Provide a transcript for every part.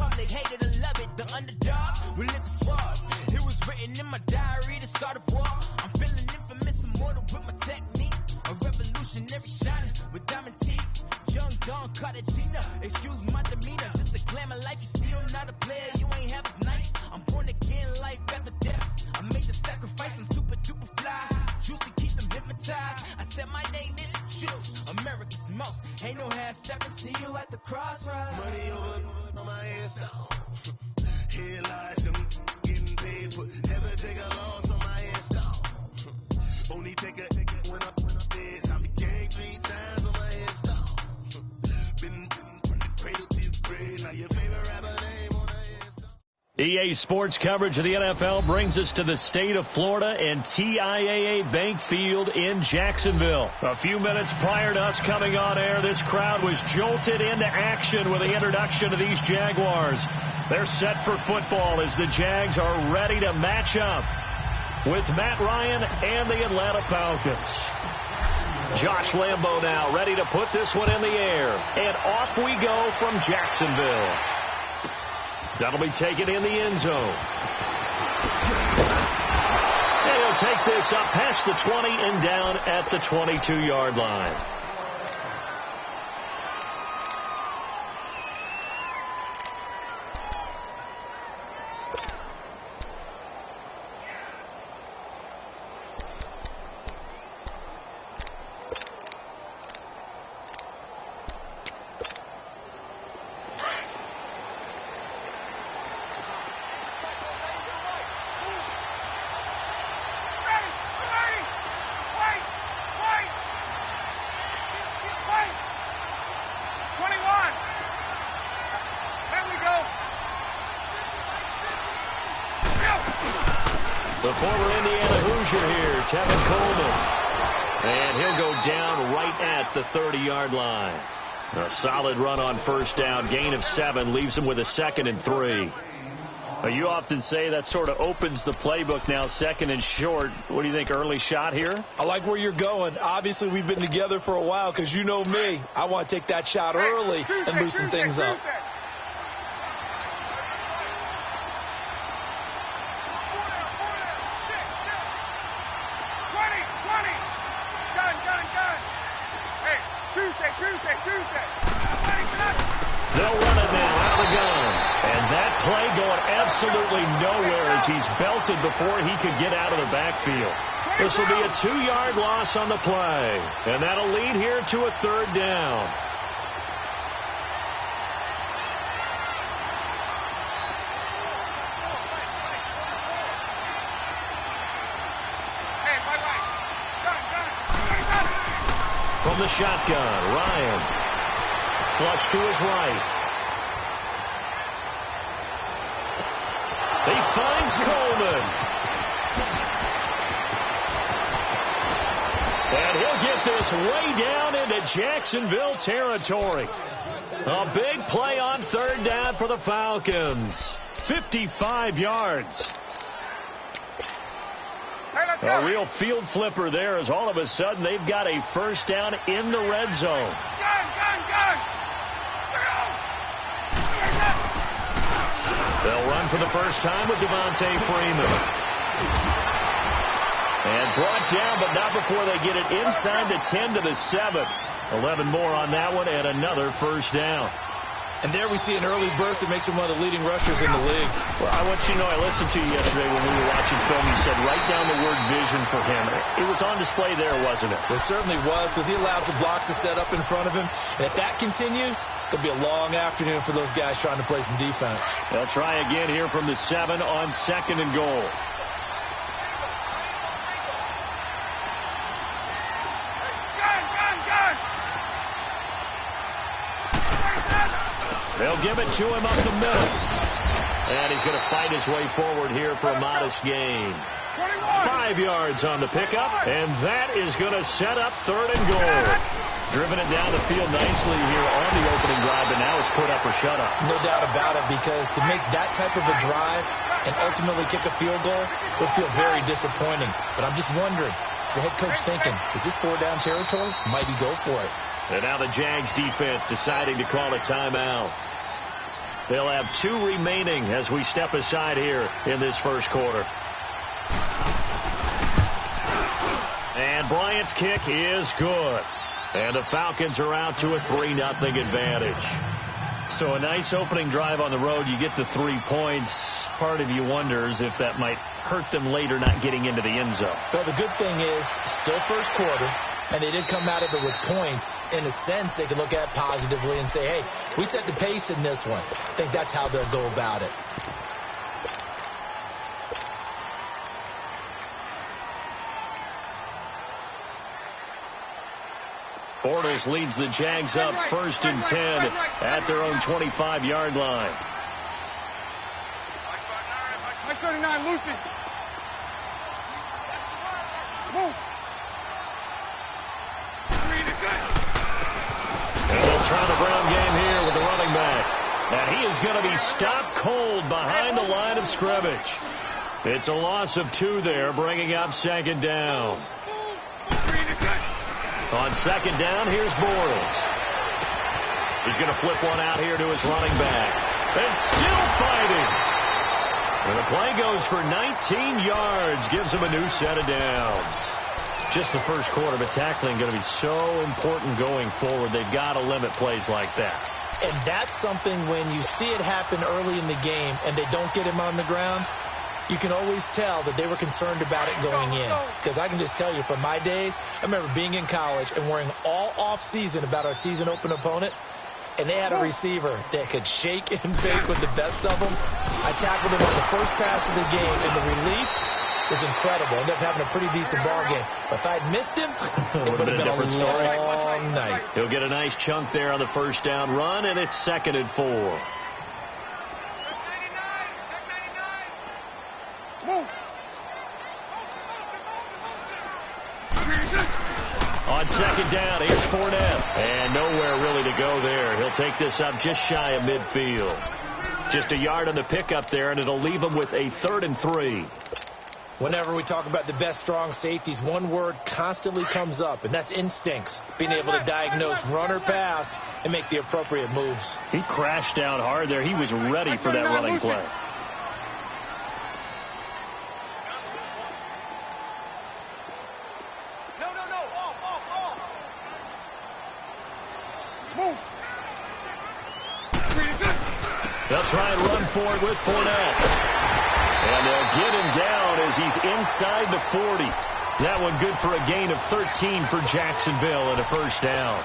public, hated or love it, the underdog, we live as far. It was written in my diary, the start of war. I'm feeling infamous, immortal with my technique. A revolutionary shining with diamond teeth. Young Don Cartagena, excuse my demeanor. This the glamour life, you still not a player, you ain't half as nice. I'm born again, life after death. I made the sacrifice, I'm super duper fly. Juice to keep them hypnotized. I said my name is Juice, America's most. Ain't no half stepping, see you at the crossroads. Money over on my headstone. Headlights, getting paid for. Never take a loss on my headstone. Only take a when I'm dead. I became 3 times on my headstone. Been from the cradle to the grave. Now your favorite rapper name on the headstone. EA Sports coverage of the NFL brings us to the state of Florida and TIAA Bank Field in Jacksonville. A few minutes prior to us coming on air, this crowd was jolted into action with the introduction of these Jaguars. They're set for football as the Jags are ready to match up with Matt Ryan and the Atlanta Falcons. Josh Lambo now ready to put this one in the air. And off we go from Jacksonville. That'll be taken in the end zone. And he'll take this up past the 20 and down at the 22-yard line. The former Indiana Hoosier here, Tevin Coleman. And he'll go down right at the 30-yard line. A solid run on first down. Gain of 7 leaves him with a 2nd and 3. You often say that sort of opens the playbook now, 2nd and short. What do you think, early shot here? I like where you're going. Obviously, we've been together for a while because you know me. I want to take that shot early and loosen things up. They'll run it now out of the gun. And that play going absolutely nowhere as he's belted before he could get out of the backfield. This will be a 2-yard loss on the play. And that'll lead here to a 3rd down. From the shotgun, Ryan. Flush to his right. He finds Coleman. And he'll get this way down into Jacksonville territory. A big play on 3rd down for the Falcons. 55 yards. A real field flipper there as all of a sudden they've got a first down in the red zone. They'll run for the first time with Devontae Freeman. And brought down, but not before they get it inside the 10 to the 7. 11 more on that one and another first down. And there we see an early burst that makes him one of the leading rushers in the league. Well, I want you to know, I listened to you yesterday when we were watching film. You said write down the word vision for him. It was on display there, wasn't it? It certainly was, because he allows the blocks to set up in front of him. And if that continues, it'll be a long afternoon for those guys trying to play some defense. They'll try again here from the 7 on 2nd and goal. They'll give it to him up the middle. And he's going to fight his way forward here for a modest gain. 5 yards on the pickup, and that is going to set up 3rd and goal. Driven it down the field nicely here on the opening drive, but now it's put up or shut up. No doubt about it, because to make that type of a drive and ultimately kick a field goal would feel very disappointing. But I'm just wondering, is the head coach thinking, is this 4-down territory? Might he go for it? And now the Jags defense deciding to call a timeout. They'll have 2 remaining as we step aside here in this first quarter. And Bryant's kick is good. And the Falcons are out to a 3-0 advantage. So a nice opening drive on the road. You get the 3 points. Part of you wonders if that might hurt them later not getting into the end zone. Well, the good thing is still first quarter, and they did come out of it with points. In a sense, they could look at positively and say, hey, we set the pace in this one. I think that's how they'll go about it. Bortles leads the Jags up 1st and 10 at their own 25-yard line. Mike 39, Lucy. Move. And they'll try the ground game here with the running back. And he is going to be stopped cold behind the line of scrimmage. It's a loss of 2 there, bringing up 2nd down. On 2nd down, here's Bortles. He's going to flip one out here to his running back. And still fighting. And the play goes for 19 yards, gives him a new set of downs. Just the first quarter, but tackling going to be so important going forward. They've got to limit plays like that. And that's something when you see it happen early in the game and they don't get him on the ground, you can always tell that they were concerned about it going in. Because I can just tell you from my days, I remember being in college and worrying all off-season about our season-open opponent, and they had a receiver that could shake and bake with the best of them. I tackled him on the first pass of the game, and the relief was incredible. Ended up having a pretty decent ball game. But if I'd missed him, it would have been a different story. long night. He'll get a nice chunk there on the first down run, and it's 2nd and 4. On 2nd down, here's Fournette. And nowhere really to go there. He'll take this up just shy of midfield. Just a yard on the pickup there, and it'll leave him with a 3rd and 3. Whenever we talk about the best strong safeties, one word constantly comes up, and that's instincts. Being able to diagnose run or pass and make the appropriate moves. He crashed down hard there. He was ready for that running play. They'll try and run for it with Fournette. And they'll get him down as he's inside the 40. That one good for a gain of 13 for Jacksonville and a first down.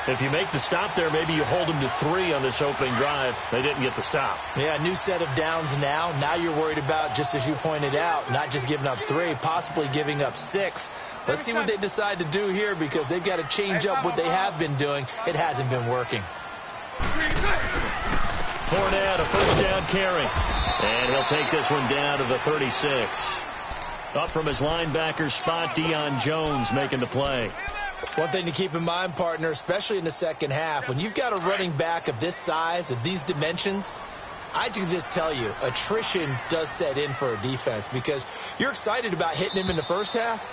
If you make the stop there, maybe you hold them to 3 on this opening drive. They didn't get the stop. Yeah, new set of downs now. Now you're worried about, just as you pointed out, not just giving up 3, possibly giving up 6. Let's see what they decide to do here, because they've got to change up what they have been doing. It hasn't been working. Fournette, a first down carry. And he'll take this one down to the 36. Up from his linebacker spot, Deion Jones making the play. One thing to keep in mind, partner, especially in the second half, when you've got a running back of this size, of these dimensions, I can just tell you, attrition does set in for a defense, because you're excited about hitting him in the first half.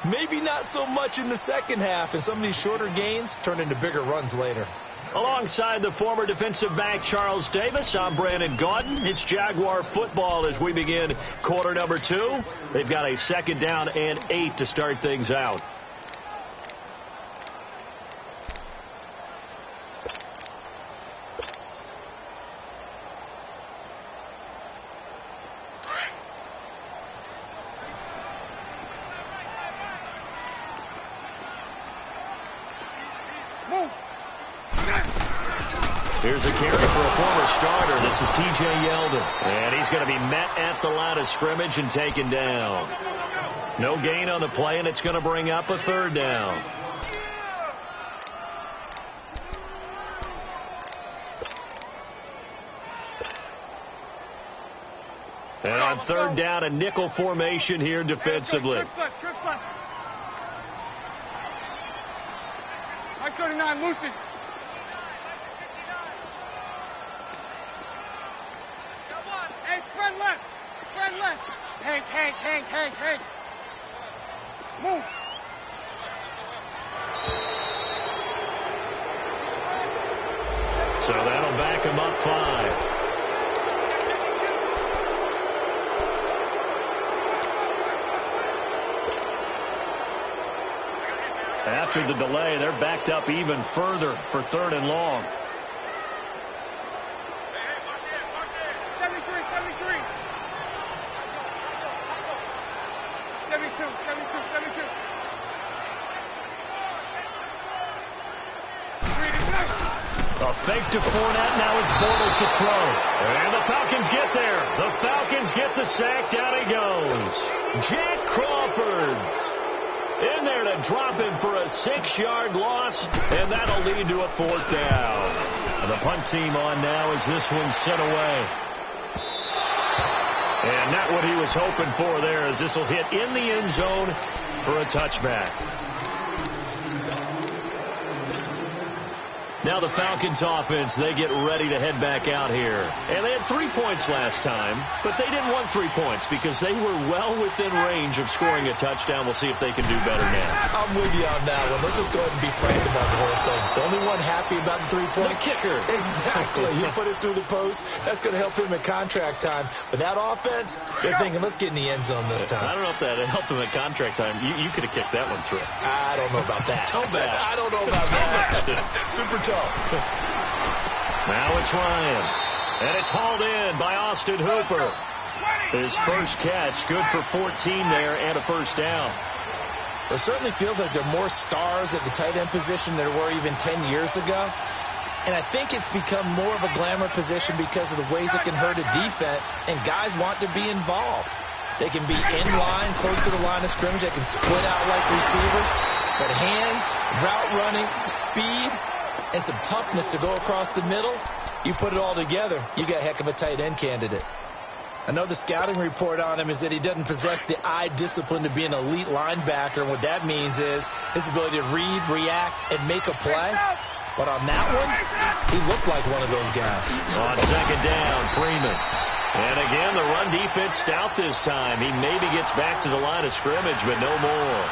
Maybe not so much in the second half, and some of these shorter gains turn into bigger runs later. Alongside the former defensive back Charles Davis, I'm Brandon Gaudin. It's Jaguar football as we begin quarter number 2. They've got a 2nd down and 8 to start things out. Here's a carry for a former starter. This is T.J. Yeldon. And he's going to be met at the line of scrimmage and taken down. No gain on the play, and it's going to bring up a 3rd down. And on 3rd down, a nickel formation here defensively. Trip left. Mike 39, Lucy. Hey, spread left. Spread left. Hank. Move. So that'll back him up 5. After the delay, they're backed up even further for 3rd and long. 73. 72. A fake to Fournette. Now it's Bortles to throw. And the Falcons get there. The Falcons get the sack. Down he goes. Jack Crawford in there to drop him for a 6-yard loss. And that'll lead to a 4th down. And the punt team on now as this one's sent away. And not what he was hoping for there, as this will hit in the end zone for a touchback. Now the Falcons offense, they get ready to head back out here. And they had 3 points last time, but they didn't want 3 points because they were well within range of scoring a touchdown. We'll see if they can do better now. I'm with you on that one. Let's just go ahead and be frank about the whole thing. The only one happy about the 3-point? The kicker. Exactly. You put it through the post. That's going to help him at contract time. But that offense, they're thinking, let's get in the end zone this time. I don't know if that helped him at contract time. You could have kicked that one through. I don't know about that. Toe bad. I don't know about that. Super tough. Now it's Ryan. And it's hauled in by Austin Hooper. His first catch, good for 14 there and a first down. It certainly feels like there are more stars at the tight end position than there were even 10 years ago. And I think it's become more of a glamour position because of the ways it can hurt a defense, and guys want to be involved. They can be in line, close to the line of scrimmage. They can split out like receivers. But hands, route running, speed, and some toughness to go across the middle, you put it all together, you got a heck of a tight end candidate. I know the scouting report on him is that he doesn't possess the eye discipline to be an elite linebacker, and what that means is his ability to read, react, and make a play. But on that one, he looked like one of those guys. On 2nd down, Freeman. And again, the run defense stout this time. He maybe gets back to the line of scrimmage, but no more.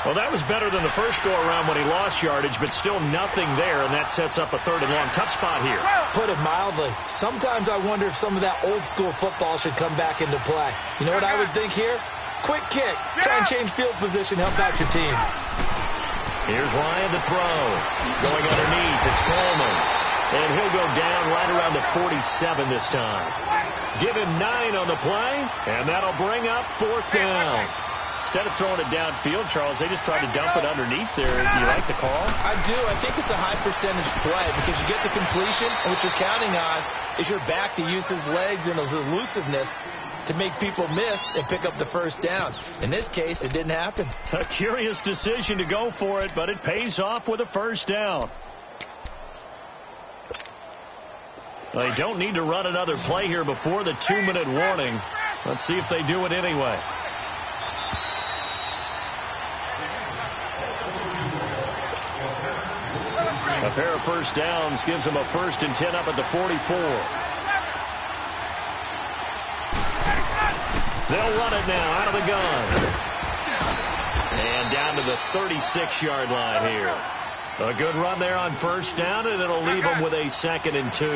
Well, that was better than the first go-around when he lost yardage, but still nothing there, and that sets up a 3rd and long. Tough spot here. Put it mildly. Sometimes I wonder if some of that old-school football should come back into play. You know what I would think here? Quick kick. Try and change field position. Help out your team. Here's Ryan to throw. Going underneath, it's Coleman. And he'll go down right around the 47 this time. Give him 9 on the play, and that'll bring up 4th down. Instead of throwing it downfield, Charles, they just tried to dump it underneath there. Do you like the call? I do. I think it's a high percentage play because you get the completion, and what you're counting on is your back to use his legs and his elusiveness to make people miss and pick up the first down. In this case, it didn't happen. A curious decision to go for it, but it pays off with a first down. They don't need to run another play here before the 2-minute warning. Let's see if they do it anyway. A pair of first downs gives them a 1st and 10 up at the 44. They'll run it now out of the gun. And down to the 36-yard line here. A good run there on first down, and it'll leave them with a 2nd and 2.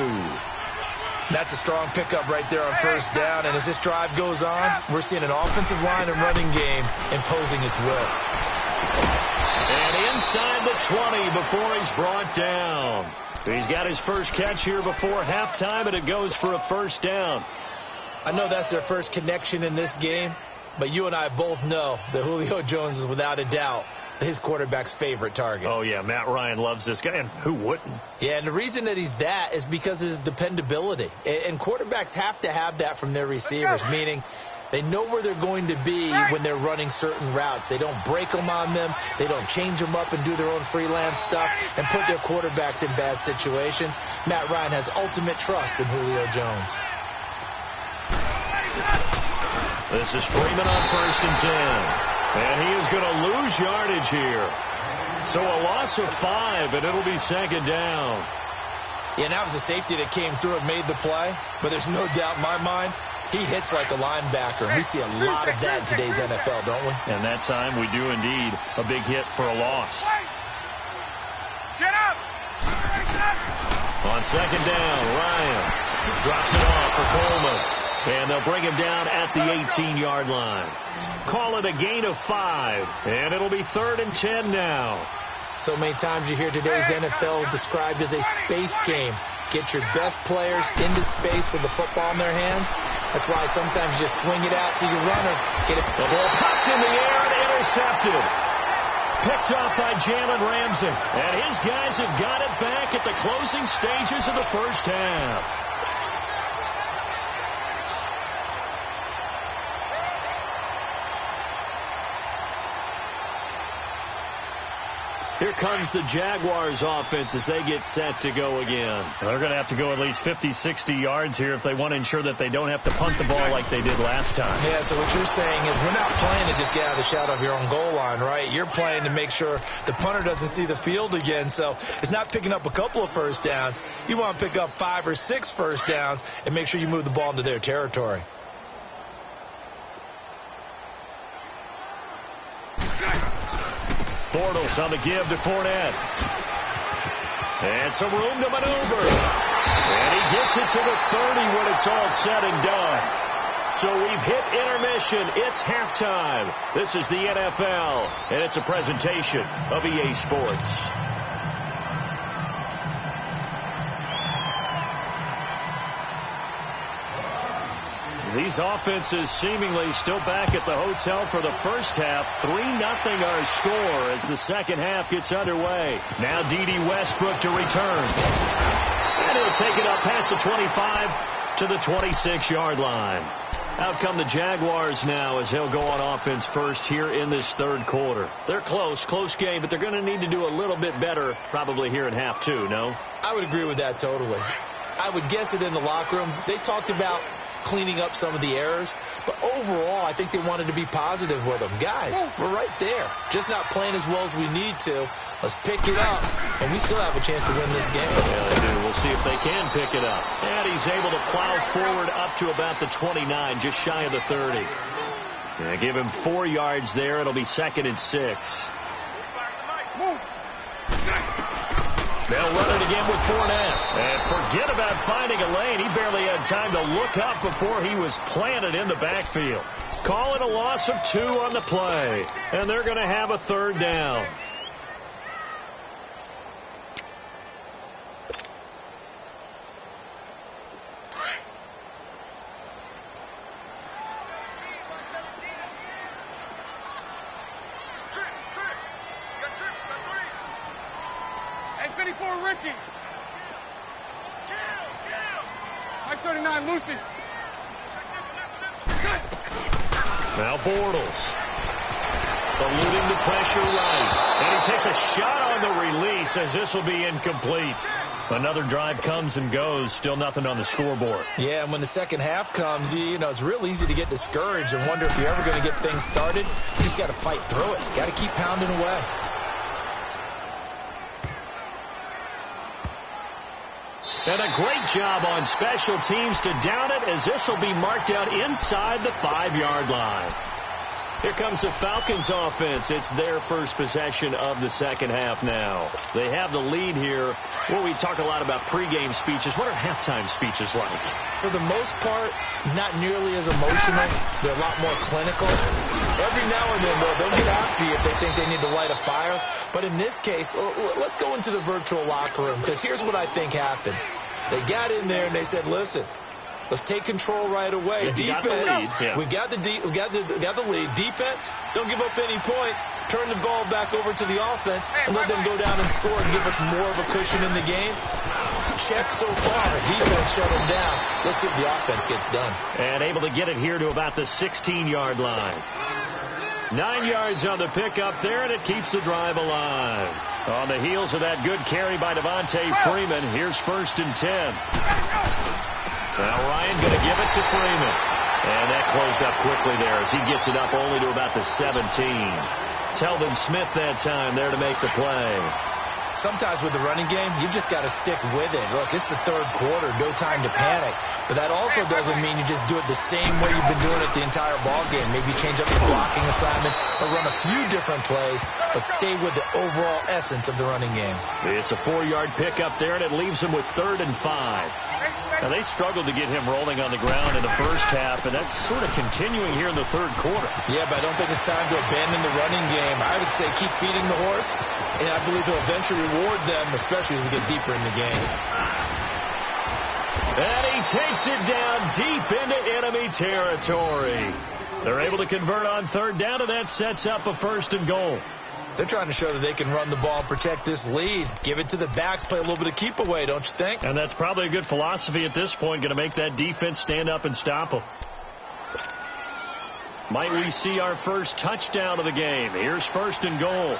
That's a strong pickup right there on first down. And as this drive goes on, we're seeing an offensive line and running game imposing its will. And inside the 20 before he's brought down. He's got his first catch here before halftime, and it goes for a first down. I know that's their first connection in this game, but you and I both know that Julio Jones is without a doubt his quarterback's favorite target. Oh, yeah, Matt Ryan loves this guy, and who wouldn't? Yeah, and the reason that he's that is because of his dependability. And quarterbacks have to have that from their receivers, meaning they know where they're going to be when they're running certain routes. They don't break them on them. They don't change them up and do their own freelance stuff and put their quarterbacks in bad situations. Matt Ryan has ultimate trust in Julio Jones. This is Freeman on 1st and 10. And he is going to lose yardage here. So a loss of 5, and it'll be 2nd down. Yeah, and that was a safety that came through and made the play. But there's no doubt in my mind, he hits like a linebacker. And we see a lot of that in today's NFL, don't we? And that time we do indeed a big hit for a loss. Get up! On 2nd down, Ryan drops it off for Coleman. And they'll bring him down at the 18-yard line. Call it a gain of 5, and it'll be 3rd and 10 now. So many times you hear today's NFL described as a space game. Get your best players into space with the football in their hands. That's why sometimes you just swing it out to your runner. Get it. The ball popped in the air and intercepted. Picked off by Jalen Ramsey. And his guys have got it back at the closing stages of the first half. Here comes the Jaguars offense as they get set to go again. They're going to have to go at least 50, 60 yards here if they want to ensure that they don't have to punt the ball like they did last time. Yeah, so what you're saying is we're not playing to just get out of the shadow of your own goal line, right? You're playing to make sure the punter doesn't see the field again. So it's not picking up a couple of first downs. You want to pick up 5 or 6 first downs and make sure you move the ball into their territory. Bortles on the give to Fournette. And some room to maneuver. And he gets it to the 30 when it's all said and done. So we've hit intermission. It's halftime. This is the NFL, and it's a presentation of EA Sports. These offenses seemingly still back at the hotel for the first half. 3-0 our score as the second half gets underway. Now D.D. Westbrook to return. And he'll take it up past the 25 to the 26-yard line. Out come the Jaguars now as he'll go on offense first here in this third quarter. They're close game, but they're going to need to do a little bit better probably here in half 2, no? I would agree with that totally. I would guess it in the locker room. They talked about cleaning up some of the errors, but overall I think they wanted to be positive with them. Guys, we're right there, just not playing as well as we need to. Let's pick it up, and we still have a chance to win this game. Yeah, they do. We'll see if they can pick it up. And he's able to plow forward up to about the 29, just shy of the 30. Yeah, give him 4 yards there. It'll be 2nd and 6. They'll run it again with Fournette. And forget about finding a lane. He barely had time to look up before he was planted in the backfield. Call it a loss of 2 on the play. And they're going to have a 3rd down. Ricky. My 39, Lucy. Now Bortles. Eluding the pressure right. And he takes a shot on the release as this will be incomplete. Another drive comes and goes. Still nothing on the scoreboard. Yeah, and when the second half comes, you know, it's real easy to get discouraged and wonder if you're ever going to get things started. You just got to fight through it. Got to keep pounding away. And a great job on special teams to down it as this will be marked out inside the 5-yard line. Here comes the Falcons offense. It's their first possession of the second half now. They have the lead here. Well, we talk a lot about pregame speeches. What are halftime speeches like? For the most part, not nearly as emotional. They're a lot more clinical. Every now and then, they'll get after you if they think they need to light a fire. But in this case, let's go into the virtual locker room, because here's what I think happened. They got in there and they said, listen, let's take control right away. Yeah, defense, we got the lead. Defense, don't give up any points. Turn the ball back over to the offense and let them go down and score and give us more of a cushion in the game. Check so far. Defense shut them down. Let's see if the offense gets done. And able to get it here to about the 16-yard line. 9 yards on the pickup there, and it keeps the drive alive. On the heels of that good carry by Devontae Freeman, here's 1st and 10. Now Ryan going to give it to Freeman. And that closed up quickly there as he gets it up only to about the 17. Telvin Smith that time there to make the play. sometimes with the running game, you've just got to stick with it. Look, it's the third quarter, no time to panic. But that also doesn't mean you just do it the same way you've been doing it the entire ball game. Maybe change up your blocking assignments or run a few different plays, but stay with the overall essence of the running game. It's a 4-yard pickup there, and it leaves them with 3rd and 5. Now, they struggled to get him rolling on the ground in the first half, and that's sort of continuing here in the third quarter. Yeah, but I don't think it's time to abandon the running game. I would say keep feeding the horse, and I believe he'll eventually reward them, especially as we get deeper in the game. And he takes it down deep into enemy territory. They're able to convert on 3rd down, and that sets up a 1st and goal. They're trying to show that they can run the ball and protect this lead. Give it to the backs, play a little bit of keep away, don't you think? And that's probably a good philosophy at this point, going to make that defense stand up and stop them. Might we see our first touchdown of the game? Here's 1st and goal.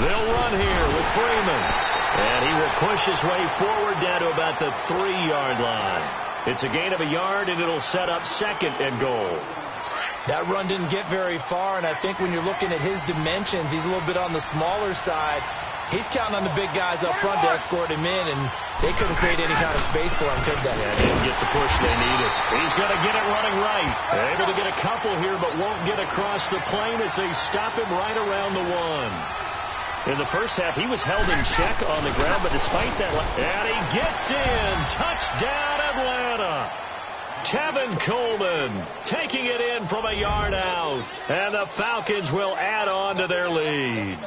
They'll run here with Freeman. And he will push his way forward down to about the 3-yard line. It's a gain of a yard, and it'll set up 2nd and goal. That run didn't get very far, and I think when you're looking at his dimensions, he's a little bit on the smaller side. He's counting on the big guys up front to escort him in, and they couldn't create any kind of space for him, could they? Yeah, didn't get the push they needed. He's going to get it running right. They're able to get a couple here, but won't get across the plane as they stop him right around the 1. In the first half, he was held in check on the ground, but despite that, and he gets in. Touchdown, Atlanta. Tevin Coleman taking it in from a yard out. And the Falcons will add on to their lead.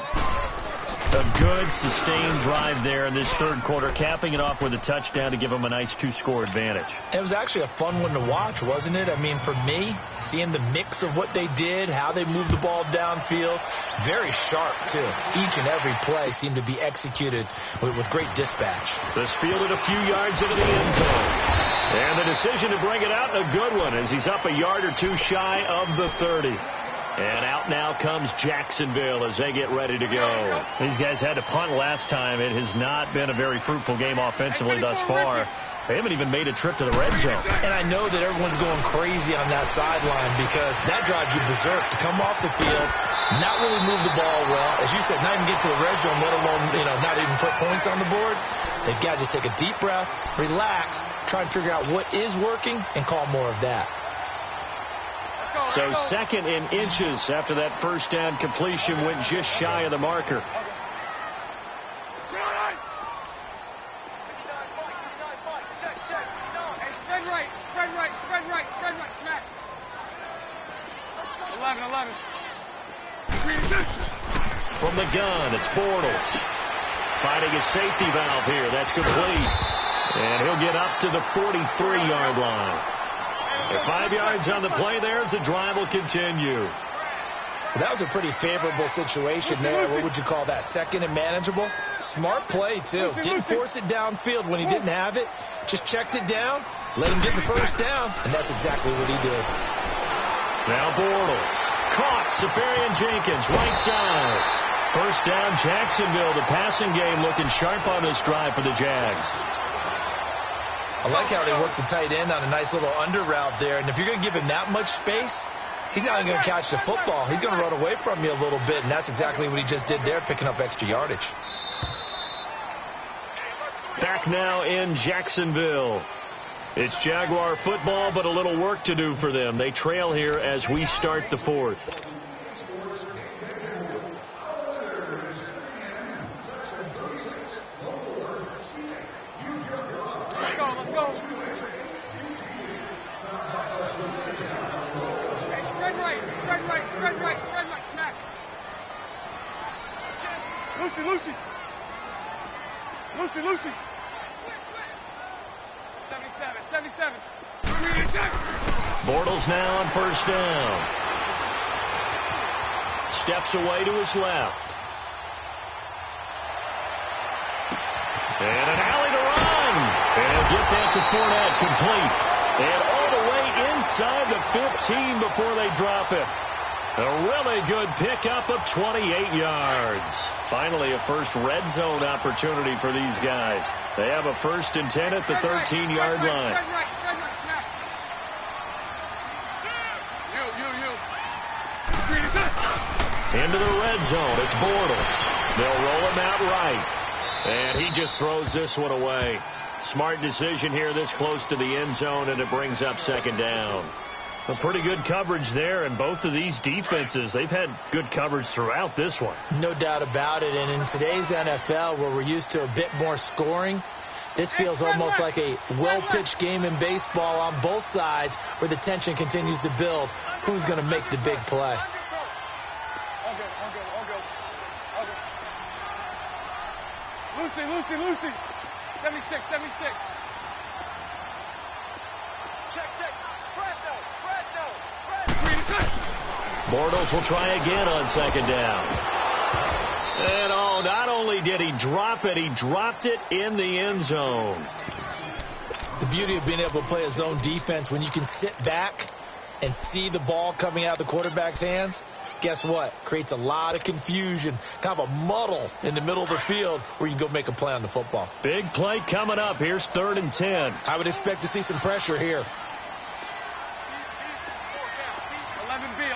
A good, sustained drive there in this third quarter, capping it off with a touchdown to give them a nice 2-score advantage. It was actually a fun one to watch, wasn't it? I mean, for me, seeing the mix of what they did, how they moved the ball downfield, very sharp, too. Each and every play seemed to be executed with great dispatch. This fielded a few yards into the end zone. And the decision to bring it out, a good one, as he's up a yard or two shy of the 30. And out now comes Jacksonville as they get ready to go. These guys had to punt last time. It has not been a very fruitful game offensively thus far. They haven't even made a trip to the red zone. And I know that everyone's going crazy on that sideline because that drives you berserk to come off the field, not really move the ball well. As you said, not even get to the red zone, let alone, not even put points on the board. They've got to just take a deep breath, relax, try and figure out what is working, and call more of that. So 2nd and inches after that first down completion went just shy of the marker. Spread right, smack. 11. From the gun, it's Bortles. Finding a safety valve here. That's complete. And he'll get up to the 43-yard line. 5 yards on the play there as the drive will continue. Well, that was a pretty favorable situation there. What would you call that? 2nd and manageable? Smart play, too. Didn't force it downfield when he didn't have it. Just checked it down, let him get the first down, and that's exactly what he did. Now Bortles. Caught. Safarian Jenkins, right side. First down, Jacksonville. The passing game looking sharp on this drive for the Jags. I like how they worked the tight end on a nice little under route there. And if you're going to give him that much space, he's not going to catch the football. He's going to run away from you a little bit, and that's exactly what he just did there, picking up extra yardage. Back now in Jacksonville. It's Jaguar football, but a little work to do for them. They trail here as we start the 4th. Let's go. Spread right, smack. Lucy. 77. Bortles now on first down. Steps away to his left. And an alley to run. And get that to Fournette, complete. And all the way inside the 15 before they drop it. A really good pickup of 28 yards. Finally, a first red zone opportunity for these guys. They have a 1st and 10 at the 13-yard line. zone. It's Bortles. They'll roll him out right. And he just throws this one away. Smart decision here this close to the end zone, and it brings up second down. A pretty good coverage there, and both of these defenses, they've had good coverage throughout this one. No doubt about it, and in today's NFL, where we're used to a bit more scoring, this feels almost like a well-pitched game in baseball on both sides where the tension continues to build. Who's going to make the big play? Lucy. 76. Check. Bortles will try again on second down. And not only did he drop it, he dropped it in the end zone. The beauty of being able to play a zone defense when you can sit back and see the ball coming out of the quarterback's hands, guess what? Creates a lot of confusion, kind of a muddle in the middle of the field where you can go make a play on the football. Big play coming up. Here's 3rd and 10. I would expect to see some pressure here. 11B.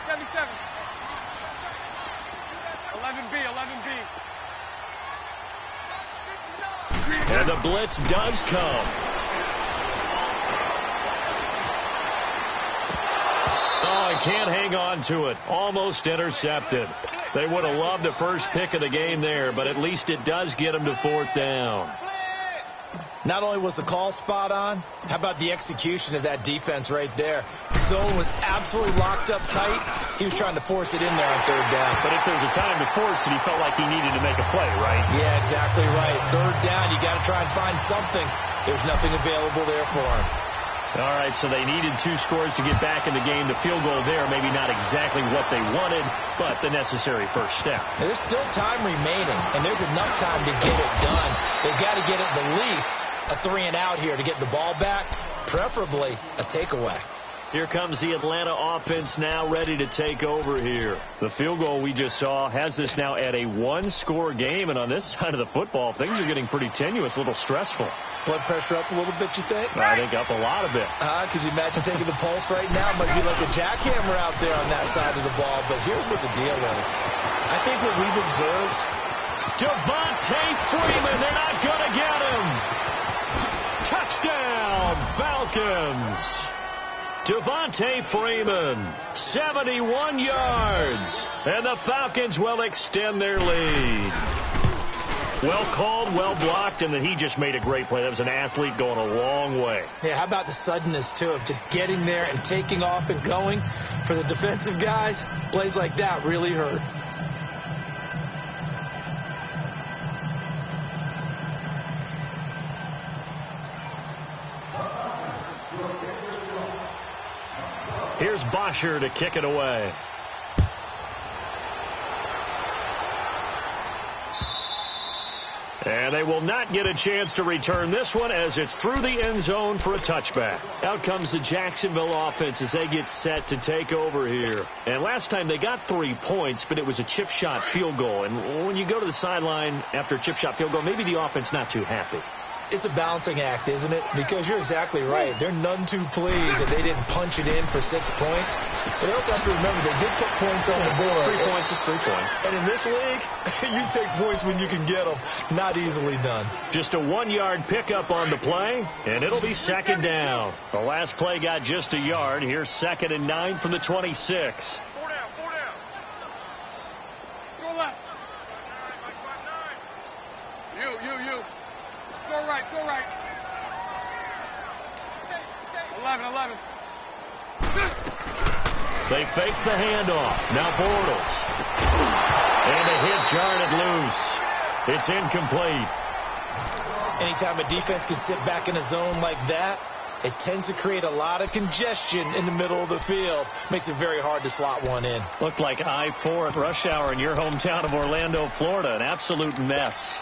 77. 11B. And the blitz does come. Oh, he can't hang on to it. Almost intercepted. They would have loved the first pick of the game there, but at least it does get him to 4th down. Not only was the call spot on, how about the execution of that defense right there? Zone was absolutely locked up tight. He was trying to force it in there on 3rd down. But if there's a time to force it, he felt like he needed to make a play, right? Yeah, exactly right. 3rd down, you got to try and find something. There's nothing available there for him. All right, so they needed 2 scores to get back in the game. The field goal there, maybe not exactly what they wanted, but the necessary first step. Now, there's still time remaining, and there's enough time to get it done. They've got to get at the least a 3-and-out here to get the ball back, preferably a takeaway. Here comes the Atlanta offense now ready to take over here. The field goal we just saw has this now at a 1-score game, and on this side of the football, things are getting pretty tenuous, a little stressful. Blood pressure up a little bit, you think? I think up a lot of it. Could you imagine taking the pulse right now? It might be like a jackhammer out there on that side of the ball, but here's what the deal is. I think what we've observed, Devontae Freeman, they're not going to get him. Touchdown, Falcons. Devontae Freeman, 71 yards, and the Falcons will extend their lead. Well called, well blocked, and then he just made a great play. That was an athlete going a long way. Yeah, how about the suddenness, too, of just getting there and taking off and going? For the defensive guys, plays like that really hurt. Here's Bosher to kick it away. And they will not get a chance to return this one as it's through the end zone for a touchback. Out comes the Jacksonville offense as they get set to take over here. And last time they got 3 points, but it was a chip shot field goal. And when you go to the sideline after a chip shot field goal, maybe the offense not too happy. It's a balancing act, isn't it? Because you're exactly right. They're none too pleased that they didn't punch it in for 6 points. But they also have to remember they did put points on the board. 3 points is 3 points. And in this league, you take points when you can get them. Not easily done. Just a 1-yard pickup on the play, and it'll be second down. The last play got just a yard. Here's 2nd and 9 from the 26. 4 down. Go left. You. Go right. 11. They fake the handoff. Now Bortles. And a hit jarred it loose. It's incomplete. Anytime a defense can sit back in a zone like that, it tends to create a lot of congestion in the middle of the field. Makes it very hard to slot one in. Looked like I-4 at rush hour in your hometown of Orlando, Florida. An absolute mess.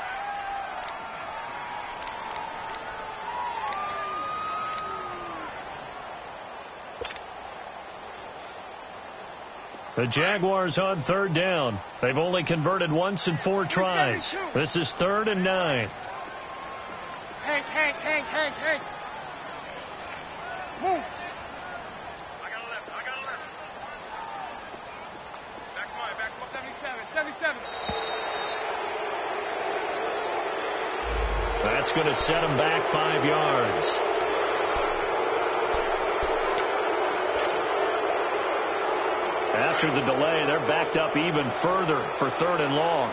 The Jaguars on 3rd down. They've only converted once in 4 tries. This is 3rd and 9. Hank. Move. I got 11. Back That's going to set them back 5 yards. After the delay, they're backed up even further for 3rd and long.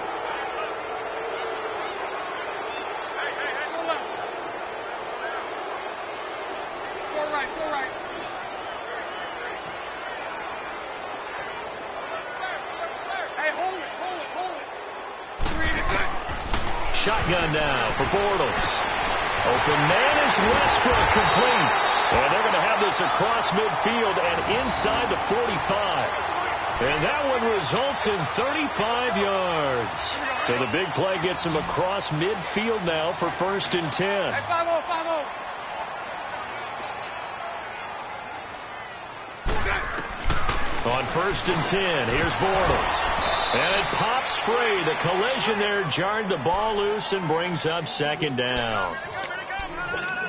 Shotgun now for Bortles. Open man is Westbrook, complete. And they're going to have this across midfield and inside the 45. And that one results in 35 yards. So the big play gets him across midfield now for 1st and 10. Hey, 5-0, 5-0. On 1st and 10, here's Bortles. And it pops free. The collision there jarred the ball loose and brings up 2nd down.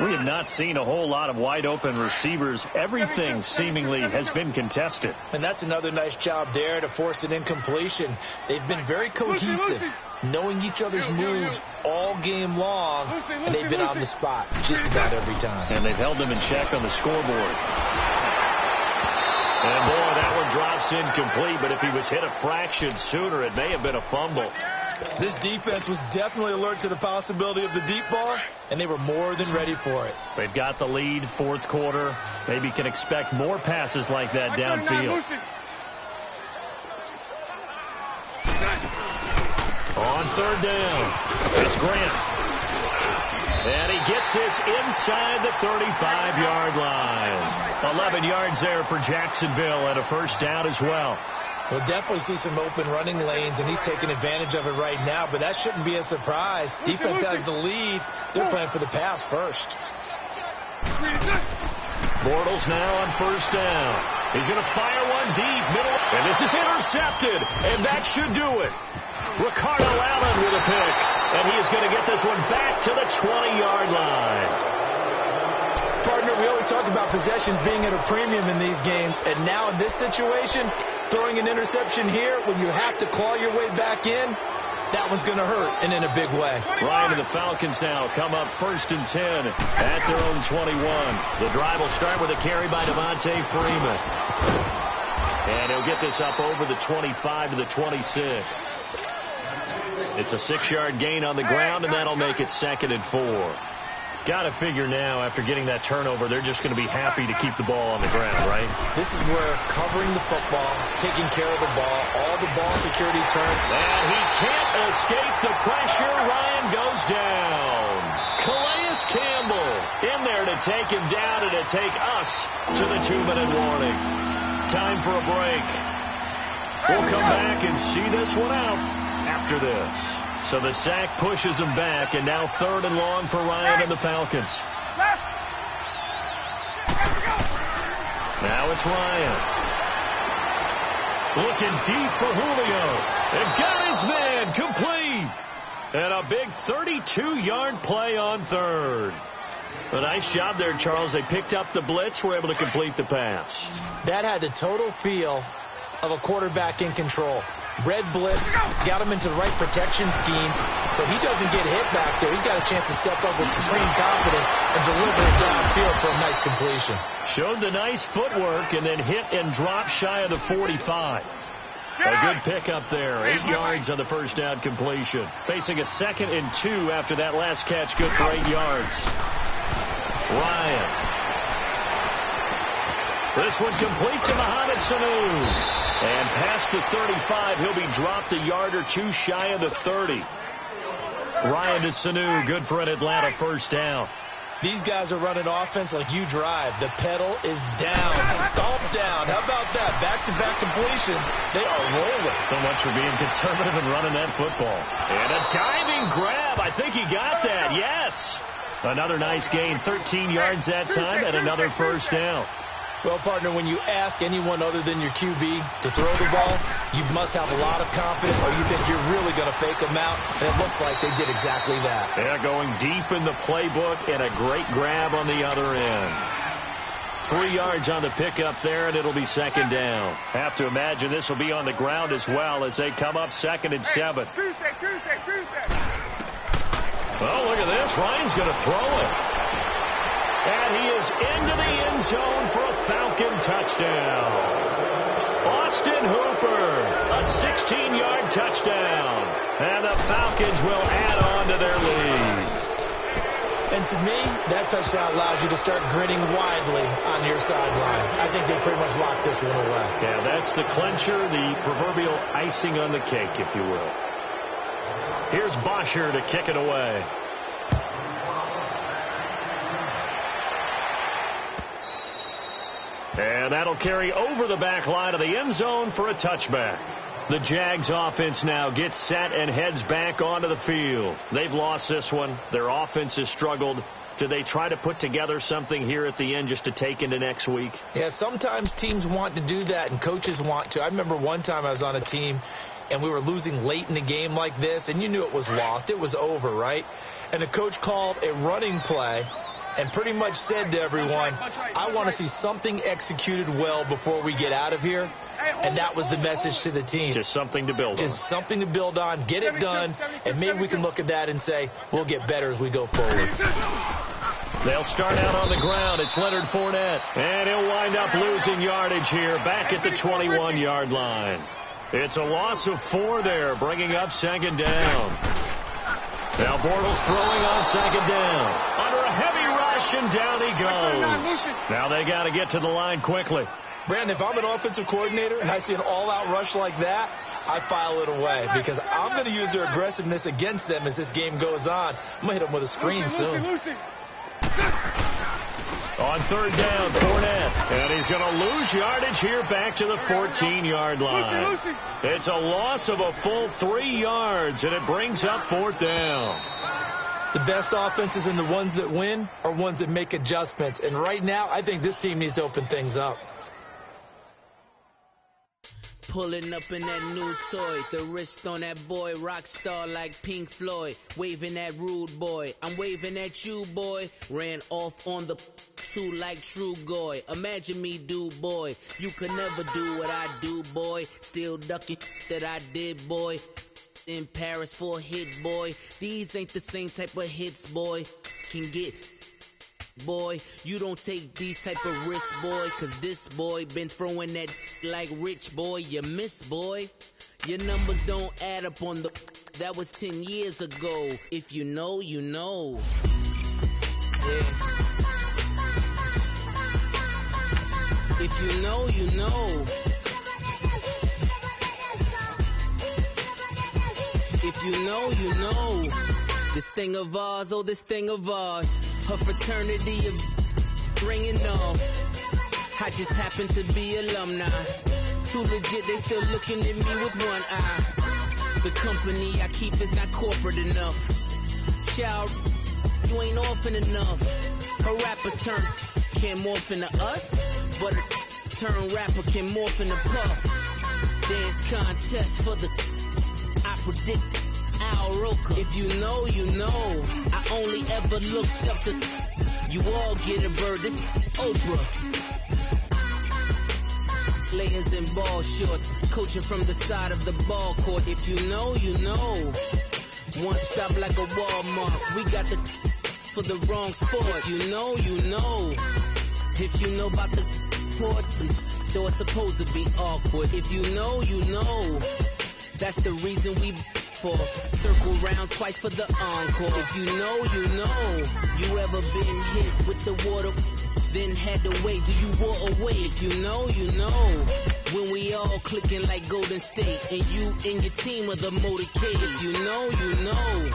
We have not seen a whole lot of wide open receivers. Everything seemingly has been contested. And that's another nice job there to force an incompletion. They've been very cohesive, knowing each other's moves all game long, and they've been on the spot just about every time. And they've held them in check on the scoreboard. And boy, that one drops incomplete, but if he was hit a fraction sooner, it may have been a fumble. This defense was definitely alert to the possibility of the deep ball, and they were more than ready for it. They've got the lead, 4th quarter. Maybe can expect more passes like that downfield. On 3rd down, it's Grant. And he gets this inside the 35-yard line. 11 yards there for Jacksonville and a 1st down as well. We'll definitely see some open running lanes, and he's taking advantage of it right now, but that shouldn't be a surprise. Defense has the lead. They're playing for the pass first. Bortles now on 1st down. He's going to fire one deep, middle, and this is intercepted, and that should do it. Ricardo Allen with a pick, and he is going to get this one back to the 20-yard line. Partner, we always talk about possessions being at a premium in these games, and now in this situation, throwing an interception here when you have to claw your way back in, that one's going to hurt, and in a big way. Ryan and the Falcons now come up 1st and 10 at their own 21. The drive will start with a carry by Devontae Freeman. And he'll get this up over the 25 to the 26. It's a 6-yard gain on the ground, and that'll make it 2nd and 4. Got to figure now, after getting that turnover, they're just going to be happy to keep the ball on the ground, right? This is where covering the football, taking care of the ball, all the ball security turn. And he can't escape the pressure. Ryan goes down. Calais Campbell in there to take him down and to take us to the 2-minute warning. Time for a break. We'll come back and see this one out after this. So the sack pushes him back, and now 3rd and long for Ryan and the Falcons. Now it's Ryan. Looking deep for Julio. And got his man complete. And a big 32-yard play on 3rd. A nice job there, Charles. They picked up the blitz, were able to complete the pass. That had the total feel of a quarterback in control. Red blitz, got him into the right protection scheme, so he doesn't get hit back there. He's got a chance to step up with supreme confidence and deliver it downfield for a nice completion. Showed the nice footwork and then hit and dropped shy of the 45. A good pickup there. 8 yards on the 1st down completion. Facing a 2nd and 2 after that last catch. Good for 8 yards. Ryan. This one complete to Mohamed Sanu. And past the 35, he'll be dropped a yard or two shy of the 30. Ryan to Sanu, good for an Atlanta 1st down. These guys are running offense like you drive. The pedal is down, stomp down. How about that? Back-to-back completions. They are rolling. So much for being conservative and running that football. And a diving grab. I think he got that. Yes. Another nice gain. 13 yards that time and another 1st down. Well, partner, when you ask anyone other than your QB to throw the ball, you must have a lot of confidence, or you think you're really going to fake them out, and it looks like they did exactly that. They're going deep in the playbook, and a great grab on the other end. 3 yards on the pickup there, and it'll be 2nd down. Have to imagine this will be on the ground as well as they come up 2nd and 7. Oh, look at this. Ryan's going to throw it. And he is into the end zone for a Falcon touchdown. Austin Hooper, a 16-yard touchdown. And the Falcons will add on to their lead. And to me, that touchdown allows you to start grinning widely on your sideline. I think they pretty much locked this one away. Yeah, that's the clincher, the proverbial icing on the cake, if you will. Here's Bosher to kick it away. And that'll carry over the back line of the end zone for a touchback. The Jags offense now gets set and heads back onto the field. They've lost this one. Their offense has struggled. Do they try to put together something here at the end just to take into next week? Yeah, sometimes teams want to do that and coaches want to. I remember one time I was on a team and we were losing late in the game like this, and you knew it was lost. It was over, right? And the coach called a running play and pretty much said to everyone, I want to see something executed well before we get out of here. And that was the message to the team. Just something to build on. Just something to build on, get it done, and maybe we can look at that and say, we'll get better as we go forward. They'll start out on the ground. It's Leonard Fournette. And he'll wind up losing yardage here back at the 21-yard line. It's a loss of 4 there, bringing up second down. Now Bortles throwing on second down. Under a heavy rush, and down he goes. Now they got to get to the line quickly. Brandon, if I'm an offensive coordinator and I see an all-out rush like that, I file it away because I'm going to use their aggressiveness against them as this game goes on. I'm going to hit them with a screen soon. On third down, Fournette. And he's going to lose yardage here back to the 14-yard line. It's a loss of a full 3 yards, and it brings up fourth down. The best offenses and the ones that win are ones that make adjustments. And right now, I think this team needs to open things up. Pulling up in that new toy, the wrist on that boy, rock star like Pink Floyd, waving at rude boy, I'm waving at you boy, ran off on the two like True Goy, imagine me do boy, you could never do what I do boy, still ducking that I did boy, in Paris for a hit boy, these ain't the same type of hits boy, can get boy, you don't take these type of risks, boy, cause this boy been throwing that like rich boy, you miss, boy. Your numbers don't add up on the, that was 10 years ago. If you know, you know. Yeah. If you know, you know. If you know, you know. This thing of ours, oh, this thing of ours. Her fraternity of ringing off. I just happen to be alumni. Too legit, they still looking at me with one eye. The company I keep is not corporate enough. Child, you ain't orphan enough. A rapper turn can't morph into us, but a turn rapper can morph into puff. Dance contest for the I predict Al Roker. If you know, you know. I only ever looked up to you all get a bird. This Oprah. Layers in ball shorts, coaching from the side of the ball court. If you know, you know. One stop like a Walmart. We got the for the wrong sport. You know, you know. If you know about the port, though it's supposed to be awkward. If you know, you know. That's the reason we for circle round twice for the encore. If you know, you know. You ever been hit with the water, then had to wait? Do you walk away? If you know, you know. When we all clicking like Golden State, and you and your team are the motorcade. If you know, you know.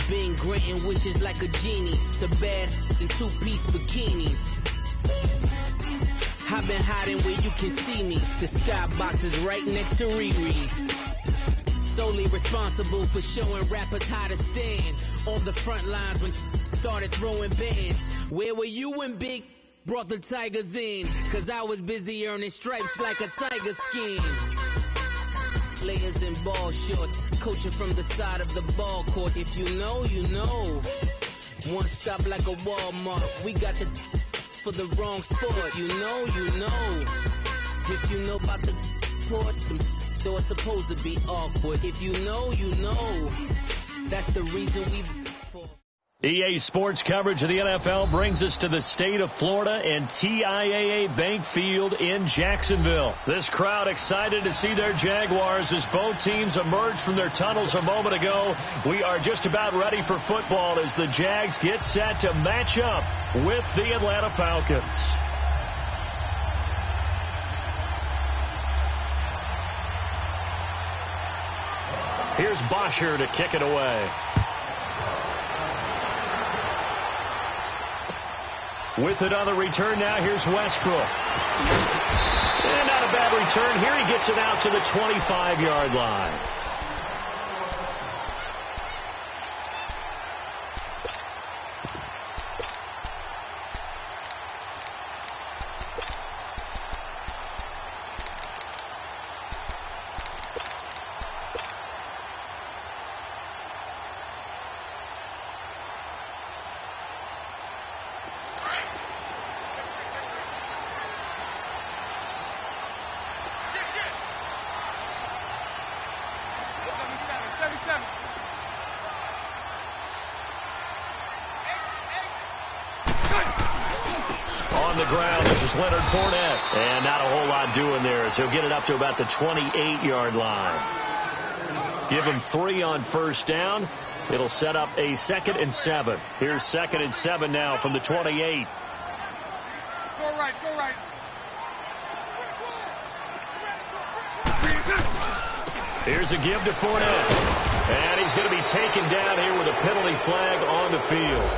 Been granting wishes like a genie to bad in two-piece bikinis. I've been hiding where you can see me. The skybox is right next to Riri's. Solely responsible for showing rappers how to stand on the front lines when started throwing bands. Where were you when Big brought the Tigers in? Cause I was busy earning stripes like a tiger skin. Layers in ball shorts, coaching from the side of the ball court. If you know, you know. One stop like a Walmart. We got the for the wrong sport. You know, you know. If you know about the port, though it's supposed to be awkward. If you know, you know. That's the reason we EA Sports coverage of the NFL brings us to the state of Florida and TIAA Bank Field in Jacksonville. This crowd excited to see their Jaguars as both teams emerged from their tunnels a moment ago. We are just about ready for football as the Jags get set to match up with the Atlanta Falcons. Here's Bosher to kick it away. With it on the return now, here's Westbrook. And not a bad return. Here he gets it out to the 25-yard line. On the ground, this is Leonard Fournette. And not a whole lot doing there as he'll get it up to about the 28-yard line. Give him 3 on first down. It'll set up a 2nd and 7. Here's 2nd and 7 now from the 28. Go right, go right. Here's a give to Fournette. And he's going to be taken down here with a penalty flag on the field.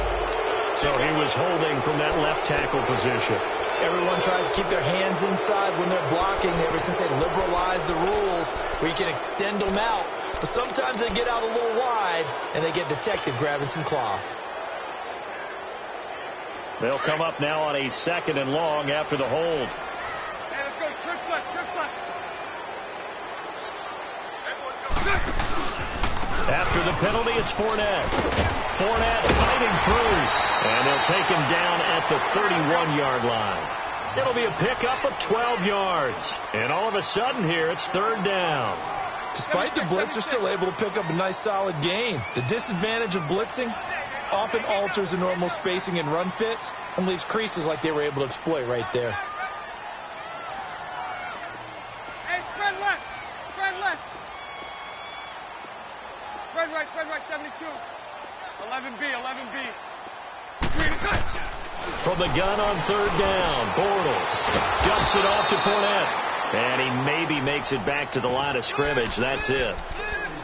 So he was holding from that left tackle position. Everyone tries to keep their hands inside when they're blocking ever since they liberalized the rules where you can extend them out. But sometimes they get out a little wide and they get detected grabbing some cloth. They'll come up now on a 2nd and long after the hold. Hey, let's go. Trick left, trick left. After the penalty, it's Fournette. Fournette fighting through. And they'll take him down at the 31-yard line. It'll be a pickup of 12 yards. And all of a sudden here, it's 3rd down. Despite the blitz, they're still able to pick up a nice solid gain. The disadvantage of blitzing often alters the normal spacing and run fits and leaves creases like they were able to exploit right there. Hey, spread left. Spread left. Spread right, 72. 11B, 11B. From the gun on 3rd down, Bortles dumps it off to Fournette. And he maybe makes it back to the line of scrimmage. That's it.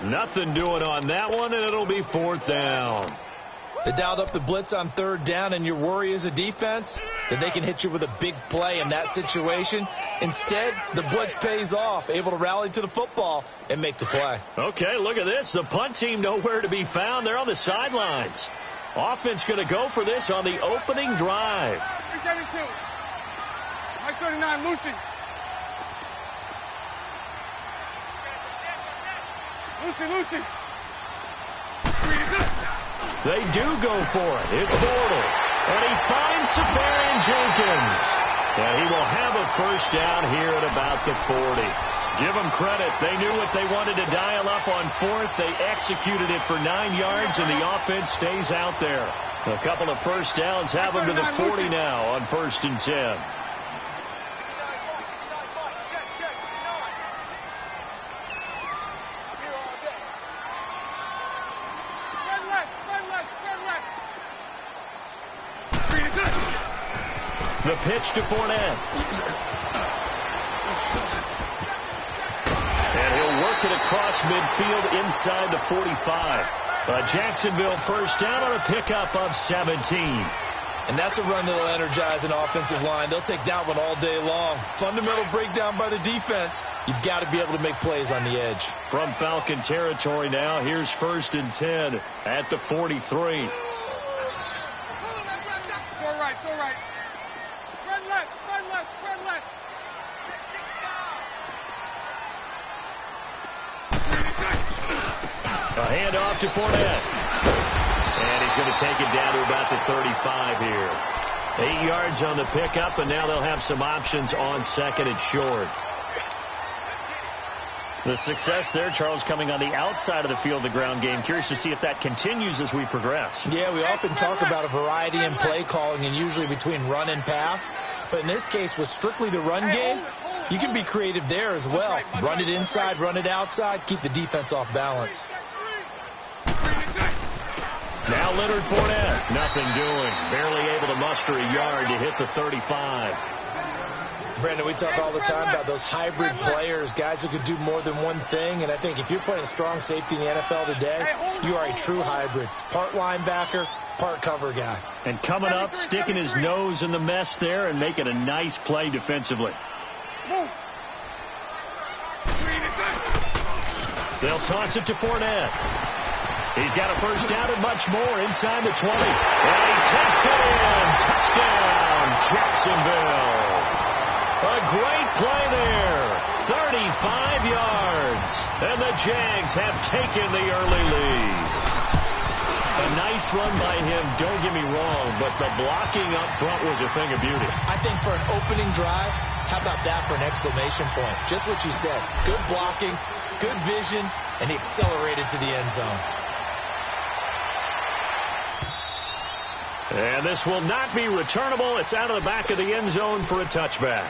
Nothing doing on that one, and it'll be 4th down. They dialed up the blitz on 3rd down, and your worry as a defense that they can hit you with a big play in that situation. Instead, the blitz pays off, able to rally to the football and make the play. Okay, look at this. The punt team nowhere to be found. They're on the sidelines. Offense going to go for this on the opening drive. 372. Mike 39, Lucy. Lucy. They do go for it. It's Bortles. And he finds Safarian Jenkins. And he will have a first down here at about the 40. Give them credit. They knew what they wanted to dial up on 4th. They executed it for 9 yards, and the offense stays out there. A couple of first downs have them to the 40 now on 1st and 10. The pitch to Fournette. And he'll work it across midfield inside the 45. Jacksonville first down on a pickup of 17. And that's a run that'll energize an offensive line. They'll take that one all day long. Fundamental breakdown by the defense. You've got to be able to make plays on the edge. From Falcon territory now, here's 1st and 10 at the 43. Go right. Spread left. A handoff to Fournette. And he's going to take it down to about the 35 here. 8 yards on the pickup, and now they'll have some options on 2nd and short. The success there, Charles, coming on the outside of the field, the ground game. Curious to see if that continues as we progress. Yeah, we often talk about a variety in play calling and usually between run and pass. But in this case, with strictly the run game, you can be creative there as well. Run it inside, run it outside, keep the defense off balance. Now Leonard Fournette, nothing doing. Barely able to muster a yard to hit the 35. Brandon, we talk all the time about those hybrid players, guys who could do more than one thing. And I think if you're playing strong safety in the NFL today, you are a true hybrid. Part linebacker, part cover guy. And coming up, sticking his nose in the mess there and making a nice play defensively. They'll toss it to Fournette. He's got a first down and much more inside the 20. And he takes it in. Touchdown, Jacksonville. A great play there. 35 yards. And the Jags have taken the early lead. A nice run by him, don't get me wrong, but the blocking up front was a thing of beauty. I think for an opening drive, how about that for an exclamation point? Just what you said. Good blocking, good vision, and he accelerated to the end zone. And this will not be returnable. It's out of the back of the end zone for a touchback.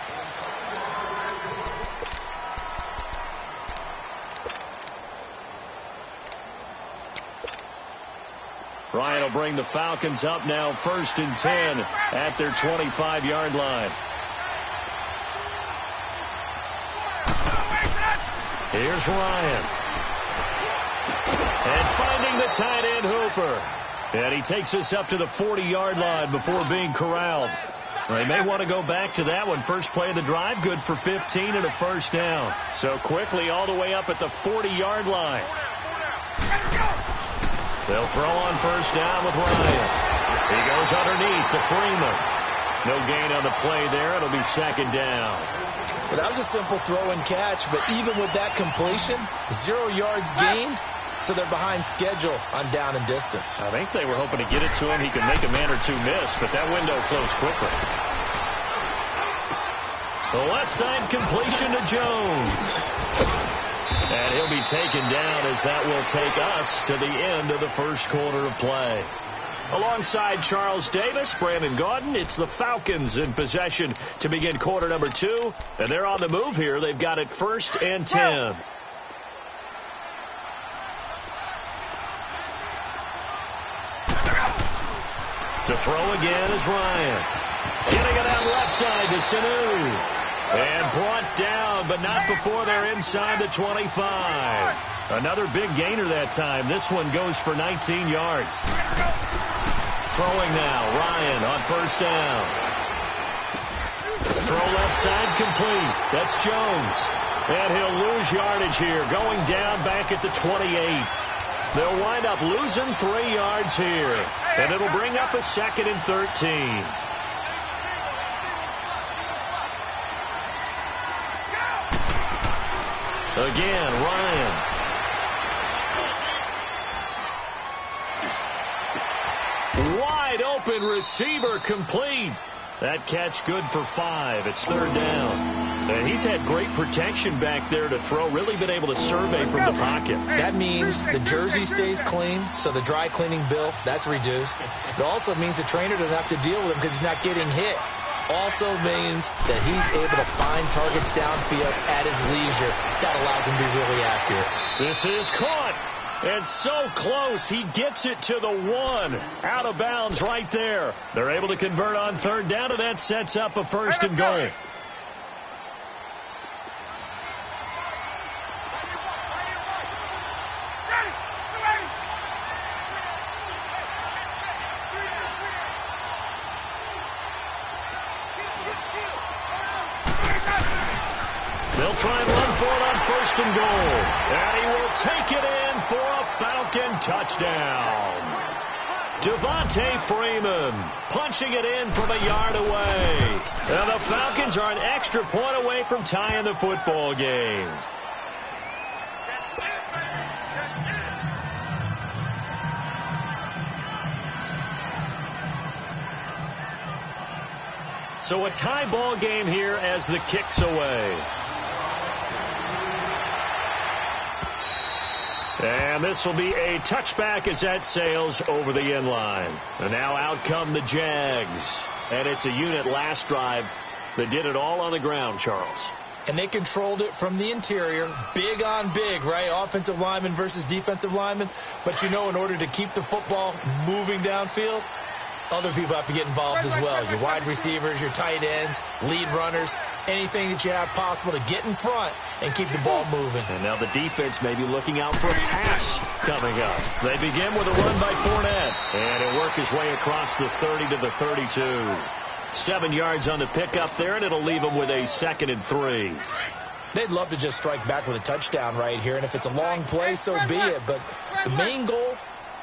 Ryan will bring the Falcons up now 1st and 10 at their 25-yard line. Here's Ryan. And finding the tight end Hooper. And he takes us up to the 40-yard line before being corralled. They may want to go back to that one. First play of the drive, good for 15 and a first down. So quickly all the way up at the 40-yard line. They'll throw on first down with Ryan. He goes underneath to Freeman. No gain on the play there. It'll be 2nd down. Well, that was a simple throw and catch, but even with that completion, 0 yards gained, so they're behind schedule on down and distance. I think they were hoping to get it to him. He could make a man or two miss, but that window closed quickly. The left side completion to Jones. And he'll be taken down as that will take us to the end of the first quarter of play. Alongside Charles Davis, Brandon Gaudin, it's the Falcons in possession to begin quarter number 2. And they're on the move here. They've got it 1st and 10. To throw again is Ryan. Getting it out left side to Sanu. And brought down, but not before they're inside the 25. Another big gainer that time. This one goes for 19 yards. Throwing now, Ryan on first down. Throw left side complete. That's Jones. And he'll lose yardage here, going down back at the 28. They'll wind up losing 3 yards here. And it'll bring up a 2nd and 13. Again, Ryan. Wide open receiver complete. That catch good for 5. It's 3rd down. And he's had great protection back there to throw. Really been able to survey from the pocket. That means the jersey stays clean, so the dry cleaning bill, that's reduced. It also means the trainer doesn't have to deal with him because he's not getting hit. Also means that he's able to find targets downfield at his leisure. That allows him to be really accurate. This is caught. And so close. He gets it to the 1. Out of bounds right there. They're able to convert on 3rd down, and that sets up a 1st and goal. They'll try and run for it on 1st and goal. And he will take it in for a Falcon touchdown. Devontae Freeman punching it in from a yard away. And the Falcons are an extra point away from tying the football game. So a tie ball game here as the kick's away. And this will be a touchback as that sails over the end line. And now out come the Jags. And it's a unit last drive that did it all on the ground, Charles. And they controlled it from the interior, big on big, right? Offensive lineman versus defensive lineman. But, you know, in order to keep the football moving downfield, other people have to get involved as well. Your wide receivers, your tight ends, lead runners, anything that you have possible to get in front and keep the ball moving. And now the defense may be looking out for a pass coming up. They begin with a run by Fournette. And he'll work his way across the 30 to the 32. 7 yards on the pickup there, and it'll leave them with a 2nd and 3. They'd love to just strike back with a touchdown right here, and if it's a long play, so be it. But the main goal,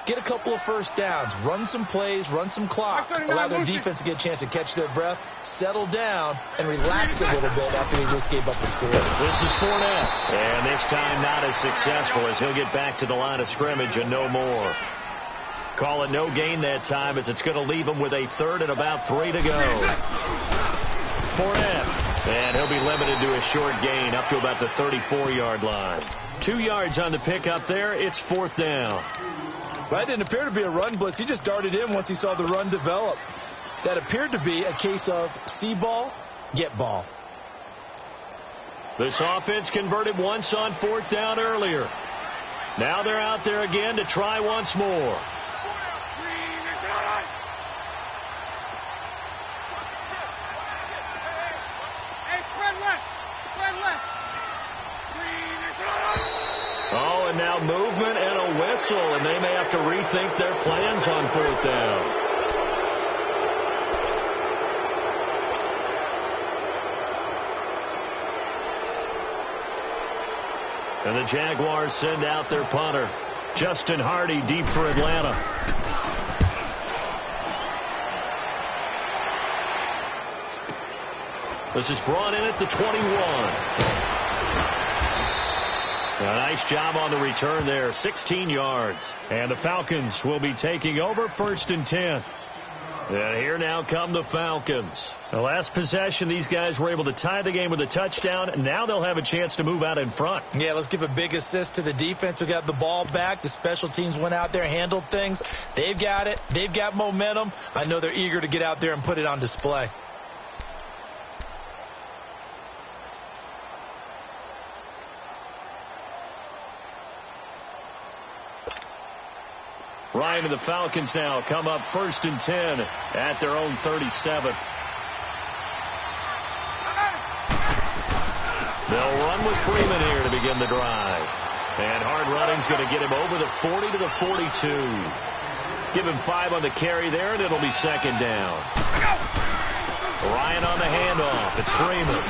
get a couple of first downs, run some plays, run some clock, allow their defense to get a chance to catch their breath, settle down, and relax a little bit after they just gave up a score. This is Fournette, and this time not as successful as he'll get back to the line of scrimmage and no more. Call it no gain that time as it's going to leave him with a 3rd and about 3 to go. Fournette, and he'll be limited to a short gain up to about the 34-yard line. 2 yards on the pickup there. It's 4th down. Well, that didn't appear to be a run blitz. He just darted in once he saw the run develop. That appeared to be a case of see ball, get ball. This offense converted once on 4th down earlier. Now they're out there again to try once more. Oh, and now movement and a whistle, and they may have to rethink their plans on 4th down. And the Jaguars send out their punter, Justin Hardy, deep for Atlanta. This is brought in at the 21. A nice job on the return there, 16 yards. And the Falcons will be taking over 1st and 10. And here now come the Falcons. The last possession, these guys were able to tie the game with a touchdown. And now they'll have a chance to move out in front. Yeah, let's give a big assist to the defense who got the ball back. The special teams went out there, handled things. They've got it. They've got momentum. I know they're eager to get out there and put it on display. Ryan and the Falcons now come up 1st and 10 at their own 37. They'll run with Freeman here to begin the drive. And hard running's going to get him over the 40 to the 42. Give him 5 on the carry there, and it'll be 2nd down. Ryan on the handoff. It's Freeman.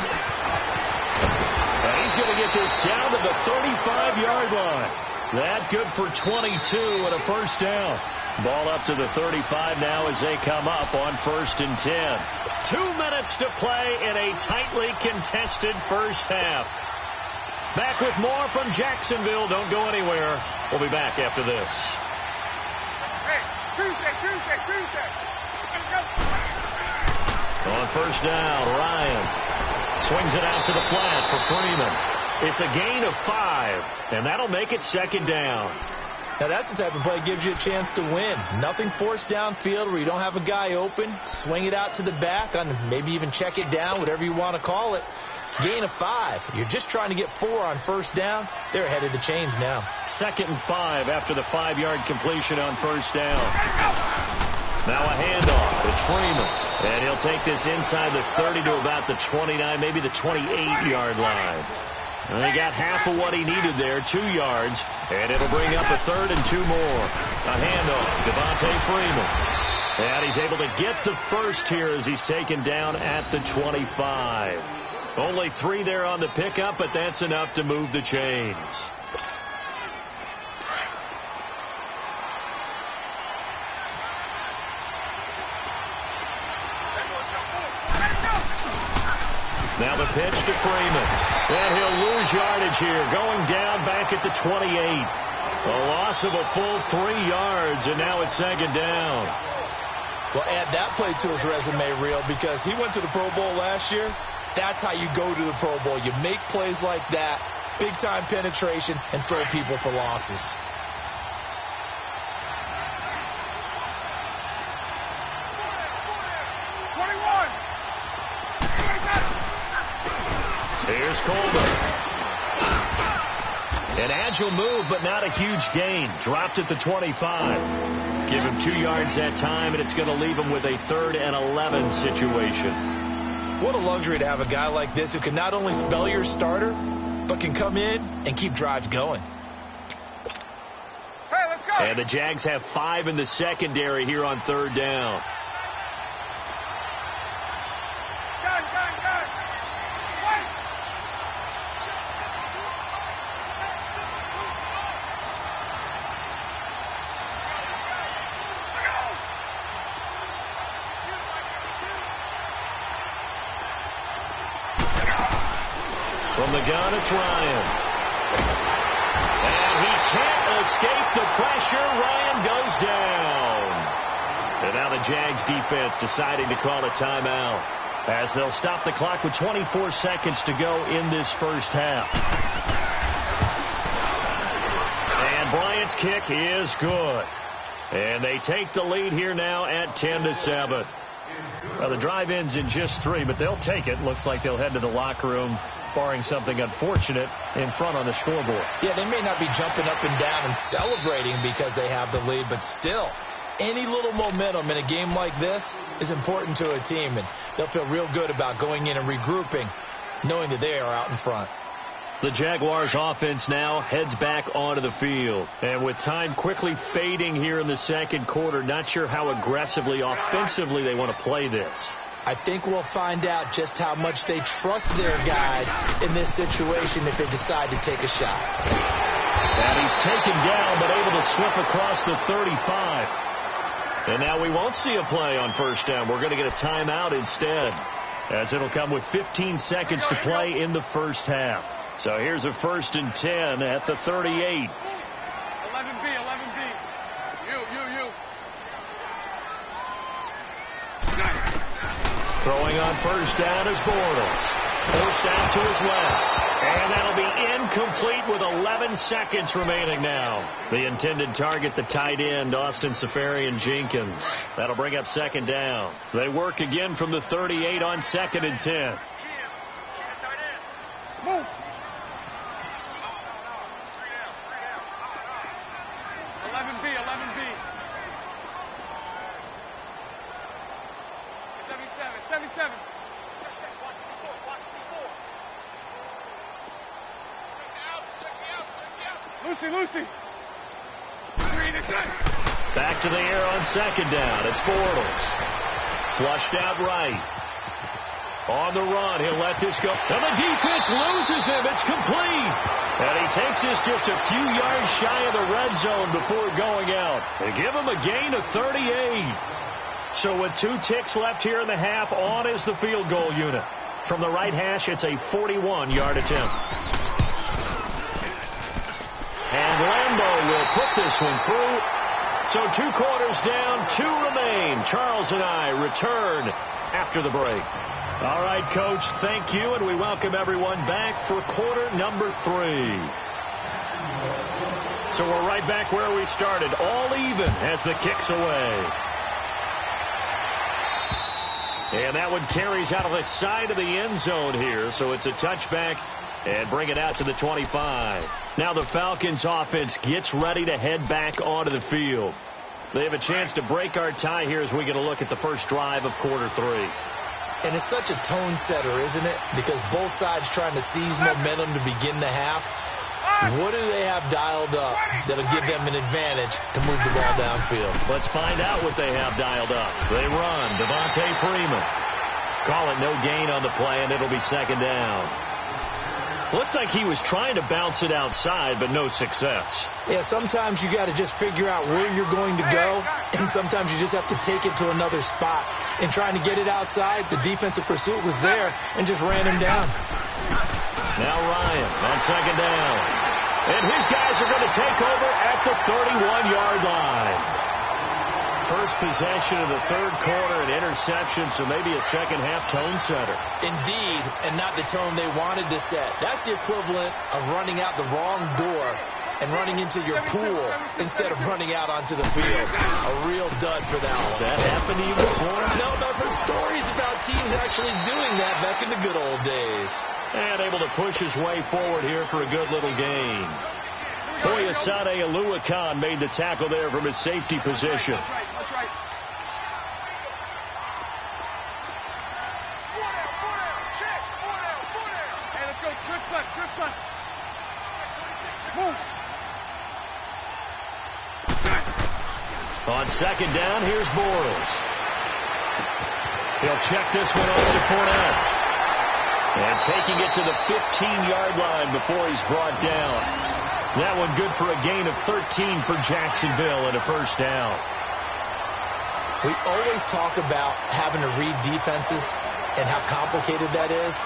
And he's going to get this down to the 35-yard line. That good for 22 and a 1st down. Ball up to the 35 now as they come up on 1st and 10. 2 minutes to play in a tightly contested first half. Back with more from Jacksonville. Don't go anywhere. We'll be back after this. Hey, Tuesday. On 1st down, Ryan swings it out to the flat for Freeman. It's a gain of 5, and that'll make it 2nd down. Now, that's the type of play that gives you a chance to win. Nothing forced downfield where you don't have a guy open. Swing it out to the back, maybe even check it down, whatever you want to call it. Gain of 5. You're just trying to get 4 on 1st down. They're ahead of the chains now. 2nd and 5 after the 5-yard completion on 1st down. Now a handoff. It's Freeman. And he'll take this inside the 30 to about the 29, maybe the 28-yard line. And he got half of what he needed there, 2 yards, and it'll bring up a 3rd and 2 more. A handoff, Devontae Freeman. And he's able to get the 1st here as he's taken down at the 25. Only 3 there on the pickup, but that's enough to move the chains. Now the pitch to Freeman. And he'll lose yardage here, going down back at the 28. A loss of a full 3 yards, and now it's 2nd down. Well, add that play to his resume reel because he went to the Pro Bowl last year. That's how you go to the Pro Bowl. You make plays like that, big-time penetration, and throw people for losses. Here's Coleman. An agile move, but not a huge gain. Dropped at the 25. Give him 2 yards that time, and it's going to leave him with a 3rd and 11 situation. What a luxury to have a guy like this who can not only spell your starter, but can come in and keep drives going. Hey, let's go. And the Jags have 5 in the secondary here on 3rd down. Gun. Wait. From the gun, it's Ryan. And he can't escape the pressure. Ryan goes down. And now the Jags defense deciding to call a timeout, as they'll stop the clock with 24 seconds to go in this first half. And Bryant's kick is good. And they take the lead here now at 10-7. Well, the drive ends in just 3, but they'll take it. Looks like they'll head to the locker room, barring something unfortunate, in front on the scoreboard. Yeah, they may not be jumping up and down and celebrating because they have the lead, but still, any little momentum in a game like this is important to a team, and they'll feel real good about going in and regrouping, knowing that they are out in front. The Jaguars offense now heads back onto the field. And with time quickly fading here in the second quarter, not sure how aggressively, offensively they want to play this. I think we'll find out just how much they trust their guys in this situation if they decide to take a shot. And he's taken down, but able to slip across the 35. And now we won't see a play on first down. We're going to get a timeout instead, as it'll come with 15 seconds to play in the first half. So here's a 1st and 10 at the 38. 11B. You. Throwing on first down is Bortles. Forced out to his left. And that'll be incomplete with 11 seconds remaining now. The intended target, the tight end, Austin Safarian-Jenkins. That'll bring up 2nd down. They work again from the 38 on 2nd and 10. Move. 11B. 77. Lucy. Back to the air on 2nd down. It's Bortles. Flushed out right. On the run, he'll let this go. And the defense loses him. It's complete. And he takes this just a few yards shy of the red zone before going out. They give him a gain of 38. So with 2 ticks left here in the half, on is the field goal unit. From the right hash, it's a 41-yard attempt. And Lambeau will put this one through. So 2 quarters down, 2 remain. Charles and I return after the break. All right, Coach, thank you, and we welcome everyone back for quarter number 3. So we're right back where we started, all even as the kick's away. And that one carries out of the side of the end zone here, so it's a touchback and bring it out to the 25. Now the Falcons offense gets ready to head back onto the field. They have a chance to break our tie here as we get a look at the first drive of quarter 3. And it's such a tone setter, isn't it? Because both sides trying to seize momentum to begin the half. What do they have dialed up that'll give them an advantage to move the ball downfield? Let's find out what they have dialed up. They run. Devontae Freeman. Call it no gain on the play, and it'll be 2nd down. Looked like he was trying to bounce it outside, but no success. Yeah, sometimes you got to just figure out where you're going to go, and sometimes you just have to take it to another spot. And trying to get it outside, the defensive pursuit was there and just ran him down. Now Ryan on 2nd down. And his guys are going to take over at the 31-yard line. first possession of the third quarter, an interception, so maybe a second-half tone setter. Indeed, and not the tone they wanted to set. That's the equivalent of running out the wrong door and running into your pool instead of running out onto the field. A real dud for that one. Has that happened to you before? No, but I've heard stories about teams actually doing that back in the good old days. And able to push his way forward here for a good little gain. Oyasade Aluakan made the tackle there from his safety position. That's right. Hey, let's go. Trick left. Move. On second down, here's Bortles. He'll check this one over to Fournette. And taking it to the 15-yard line before he's brought down. That one good for a gain of 13 for Jacksonville and a first down. We always talk about having to read defenses and how complicated that is.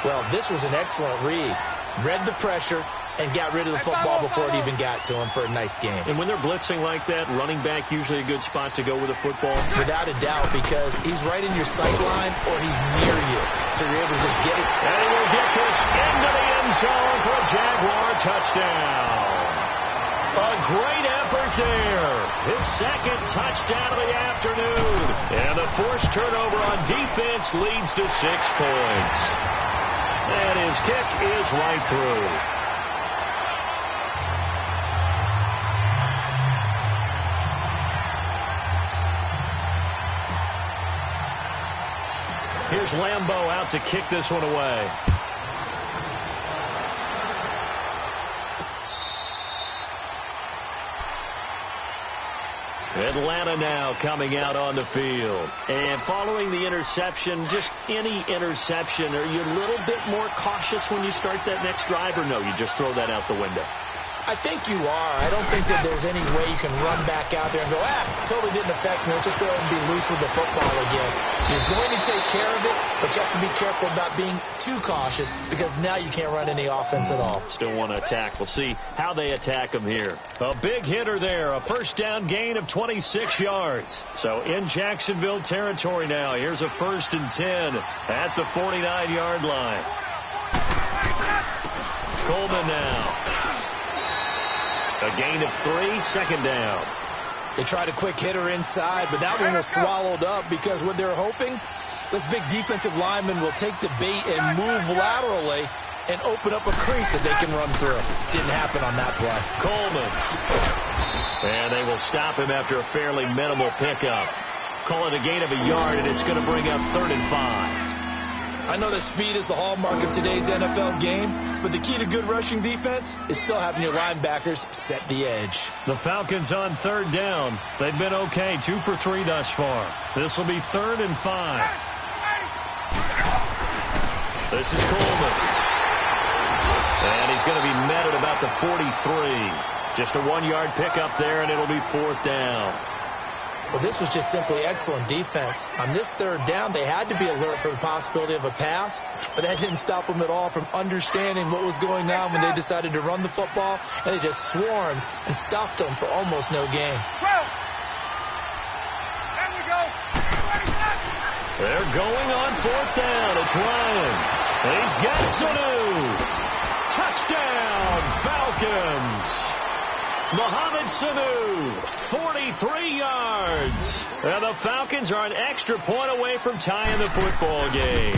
Well, this was an excellent read. Read the pressure and got rid of the football before it even got to him for a nice game. And when they're blitzing like that, running back usually a good spot to go with the football? Without a doubt, because he's right in your sight line or he's near you. So you're able to just get it. And he will get this into the end zone for a Jaguar touchdown. A great effort there. His second touchdown of the afternoon. And the forced turnover on defense leads to 6 points. And his kick is right through. Here's Lambeau out to kick this one away. Atlanta now coming out on the field. And following the interception, just any interception, are you a little bit more cautious when you start that next drive, or no, you just throw that out the window? I think you are. I don't think that there's any way you can run back out there and go, totally didn't affect me. Let's just go ahead and be loose with the football again. You're going to take care of it, but you have to be careful about being too cautious because now you can't run any offense at all. Still want to attack. We'll see how they attack him here. A big hitter there. A first down gain of 26 yards. So in Jacksonville territory now. Here's a 1st and 10 at the 49-yard line. Coleman now. A gain of 3, second down. They tried a quick hitter inside, but that one was swallowed up because what they're hoping, this big defensive lineman will take the bait and move laterally and open up a crease that they can run through. Didn't happen on that play. Coleman. And they will stop him after a fairly minimal pickup. Call it a gain of a yard, and it's going to bring up 3rd and 5. I know that speed is the hallmark of today's NFL game, but the key to good rushing defense is still having your linebackers set the edge. The Falcons on 3rd down. They've been okay, 2 for 3 thus far. This will be 3rd and 5. This is Coleman. And he's going to be met at about the 43. Just a 1-yard pickup there, and it'll be 4th down. Well, this was just simply excellent defense. On this 3rd down, they had to be alert for the possibility of a pass, but that didn't stop them at all from understanding what was going on when they decided to run the football, and they just swarmed and stopped them for almost no gain. There we go. They're going on 4th down. It's Ryan. He's got Sanu. Touchdown, Falcons. Mohamed Sanu, 43 yards. And the Falcons are an extra point away from tying the football game.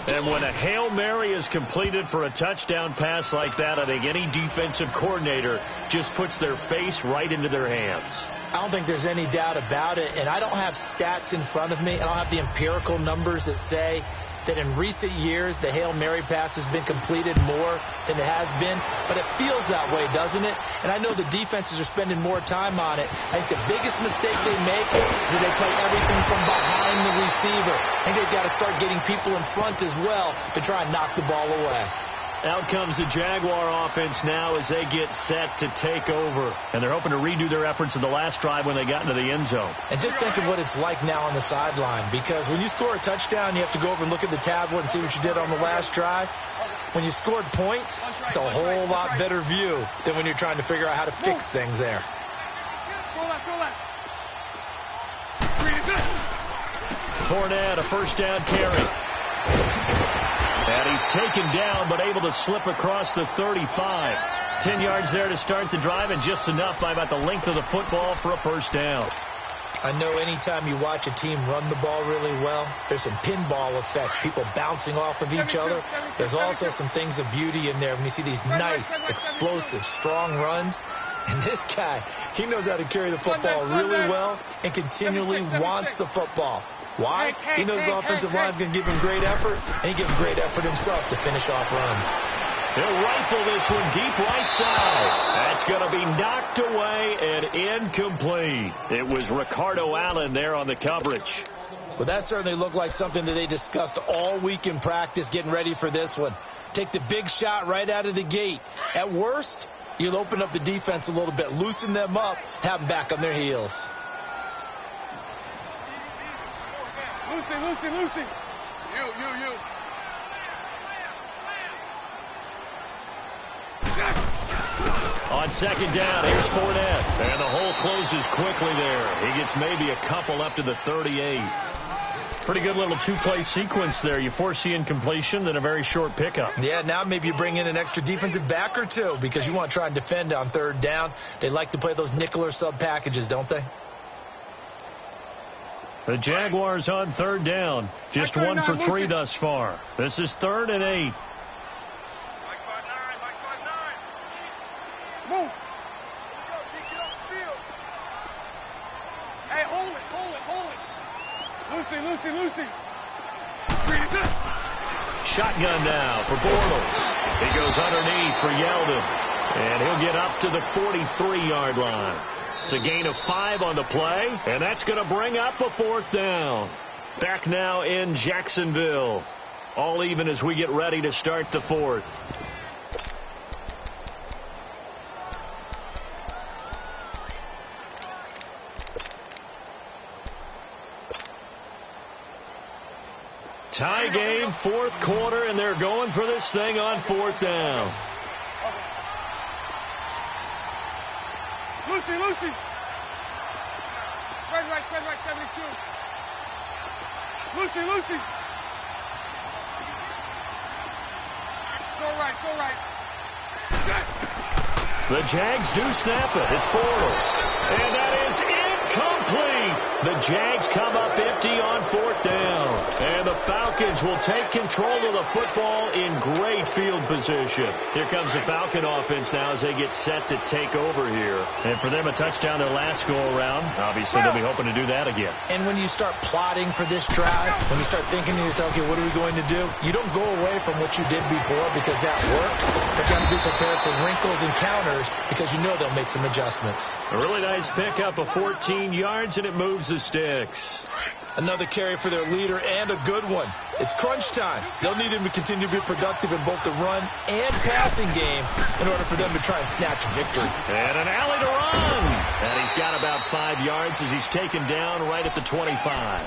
And when a Hail Mary is completed for a touchdown pass like that, I think any defensive coordinator just puts their face right into their hands. I don't think there's any doubt about it. And I don't have stats in front of me. I don't have the empirical numbers that say that in recent years the Hail Mary pass has been completed more than it has been, but it feels that way, doesn't it? And I know the defenses are spending more time on it. I think the biggest mistake they make is that they play everything from behind the receiver. I think they've got to start getting people in front as well to try and knock the ball away. Out comes the Jaguar offense now as they get set to take over. And they're hoping to redo their efforts in the last drive when they got into the end zone. And just think of what it's like now on the sideline, because when you score a touchdown, you have to go over and look at the tablet and see what you did on the last drive. When you scored points, it's a whole lot better view than when you're trying to figure out how to fix things there. Go left, go left. Fournette, a first down carry. And he's taken down, but able to slip across the 35. 10 yards there to start the drive, and just enough by about the length of the football for a first down. I know anytime you watch a team run the ball really well, there's some pinball effect, people bouncing off of each other. There's also some things of beauty in there when you see these nice, explosive, strong runs. And this guy, he knows how to carry the football really well and continually wants the football. Why? He knows the offensive line's going to give him great effort, and he gives him great effort himself to finish off runs. He'll rifle this one deep right side. That's going to be knocked away and incomplete. It was Ricardo Allen there on the coverage. Well, that certainly looked like something that they discussed all week in practice getting ready for this one. Take the big shot right out of the gate. At worst, you'll open up the defense a little bit, loosen them up, have them back on their heels. Lucy. You. On second down, here's Fournette. And the hole closes quickly there. He gets maybe a couple up to the 38. Pretty good little two-play sequence there. You force the incompletion, then a very short pickup. Yeah, now maybe you bring in an extra defensive back or two because you want to try and defend on third down. They like to play those nickel or sub packages, don't they? The Jaguars on third down. Just 1 for 3 thus far. This is 3rd and 8. Move. Hey, hold it. Lucy. Shotgun now for Bortles. He goes underneath for Yeldon. And he'll get up to the 43-yard line. It's a gain of 5 on the play, and that's going to bring up a 4th down. Back now in Jacksonville. All even as we get ready to start the 4th. Tie game, 4th quarter, and they're going for this thing on 4th down. Lucy. Spread right, 72. Lucy. Go right. The Jags do snap it. It's Bortles. And that is incomplete. The Jags come up empty on 4th down. And the Falcons will take control of the football in great field position. Here comes the Falcon offense now as they get set to take over here. And for them, a touchdown their last go-around. Obviously, they'll be hoping to do that again. And when you start plotting for this drive, when you start thinking to yourself, okay, what are we going to do? You don't go away from what you did before because that worked. But you have to be prepared for wrinkles and counters because you know they'll make some adjustments. A really nice pickup of 14 yards, and it moves the sticks. Another carry for their leader and a good one. It's crunch time. They'll need him to continue to be productive in both the run and passing game in order for them to try and snatch victory. And an alley to run. And he's got about 5 yards as he's taken down right at the 25.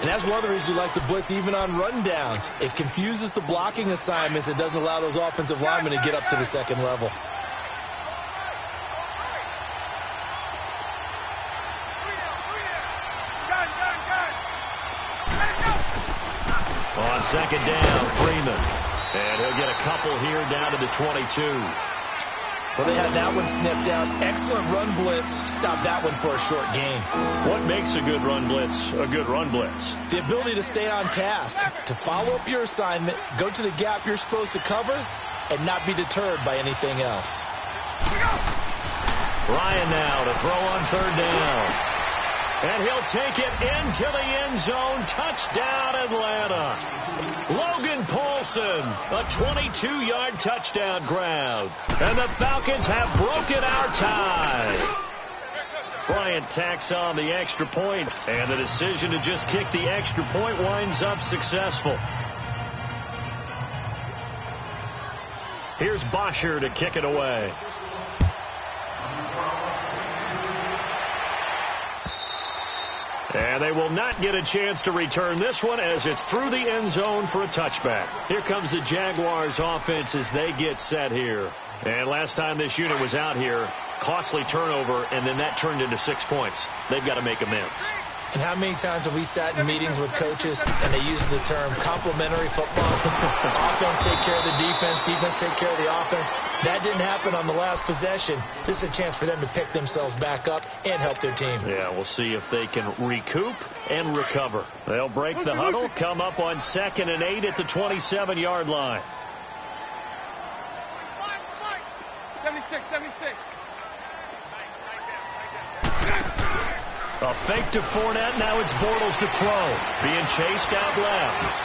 And that's one of the reasons you like to blitz even on run downs. It confuses the blocking assignments. It doesn't allow those offensive linemen to get up to the second level. On second down, Freeman. And he'll get a couple here down to the 22. Well, they had that one snipped out. Excellent run blitz. Stop that one for a short gain. What makes a good run blitz a good run blitz? The ability to stay on task, to follow up your assignment, go to the gap you're supposed to cover, and not be deterred by anything else. Ryan now to throw on third down. And he'll take it into the end zone. Touchdown, Atlanta. Logan Paulson, a 22-yard touchdown grab. And the Falcons have broken our tie. Bryant tacks on the extra point, and the decision to just kick the extra point winds up successful. Here's Bosher to kick it away. And they will not get a chance to return this one as it's through the end zone for a touchback. Here comes the Jaguars offense as they get set here. And last time this unit was out here, costly turnover, and then that turned into 6 points. They've got to make amends. And how many times have we sat in meetings with coaches and they use the term complementary football? Offense take care of the defense, defense take care of the offense. That didn't happen on the last possession. This is a chance for them to pick themselves back up and help their team. Yeah, we'll see if they can recoup and recover. They'll break the huddle, come up on 2nd and 8 at the 27-yard line. 76, 76. A fake to Fournette. Now it's Bortles to throw. Being chased out left.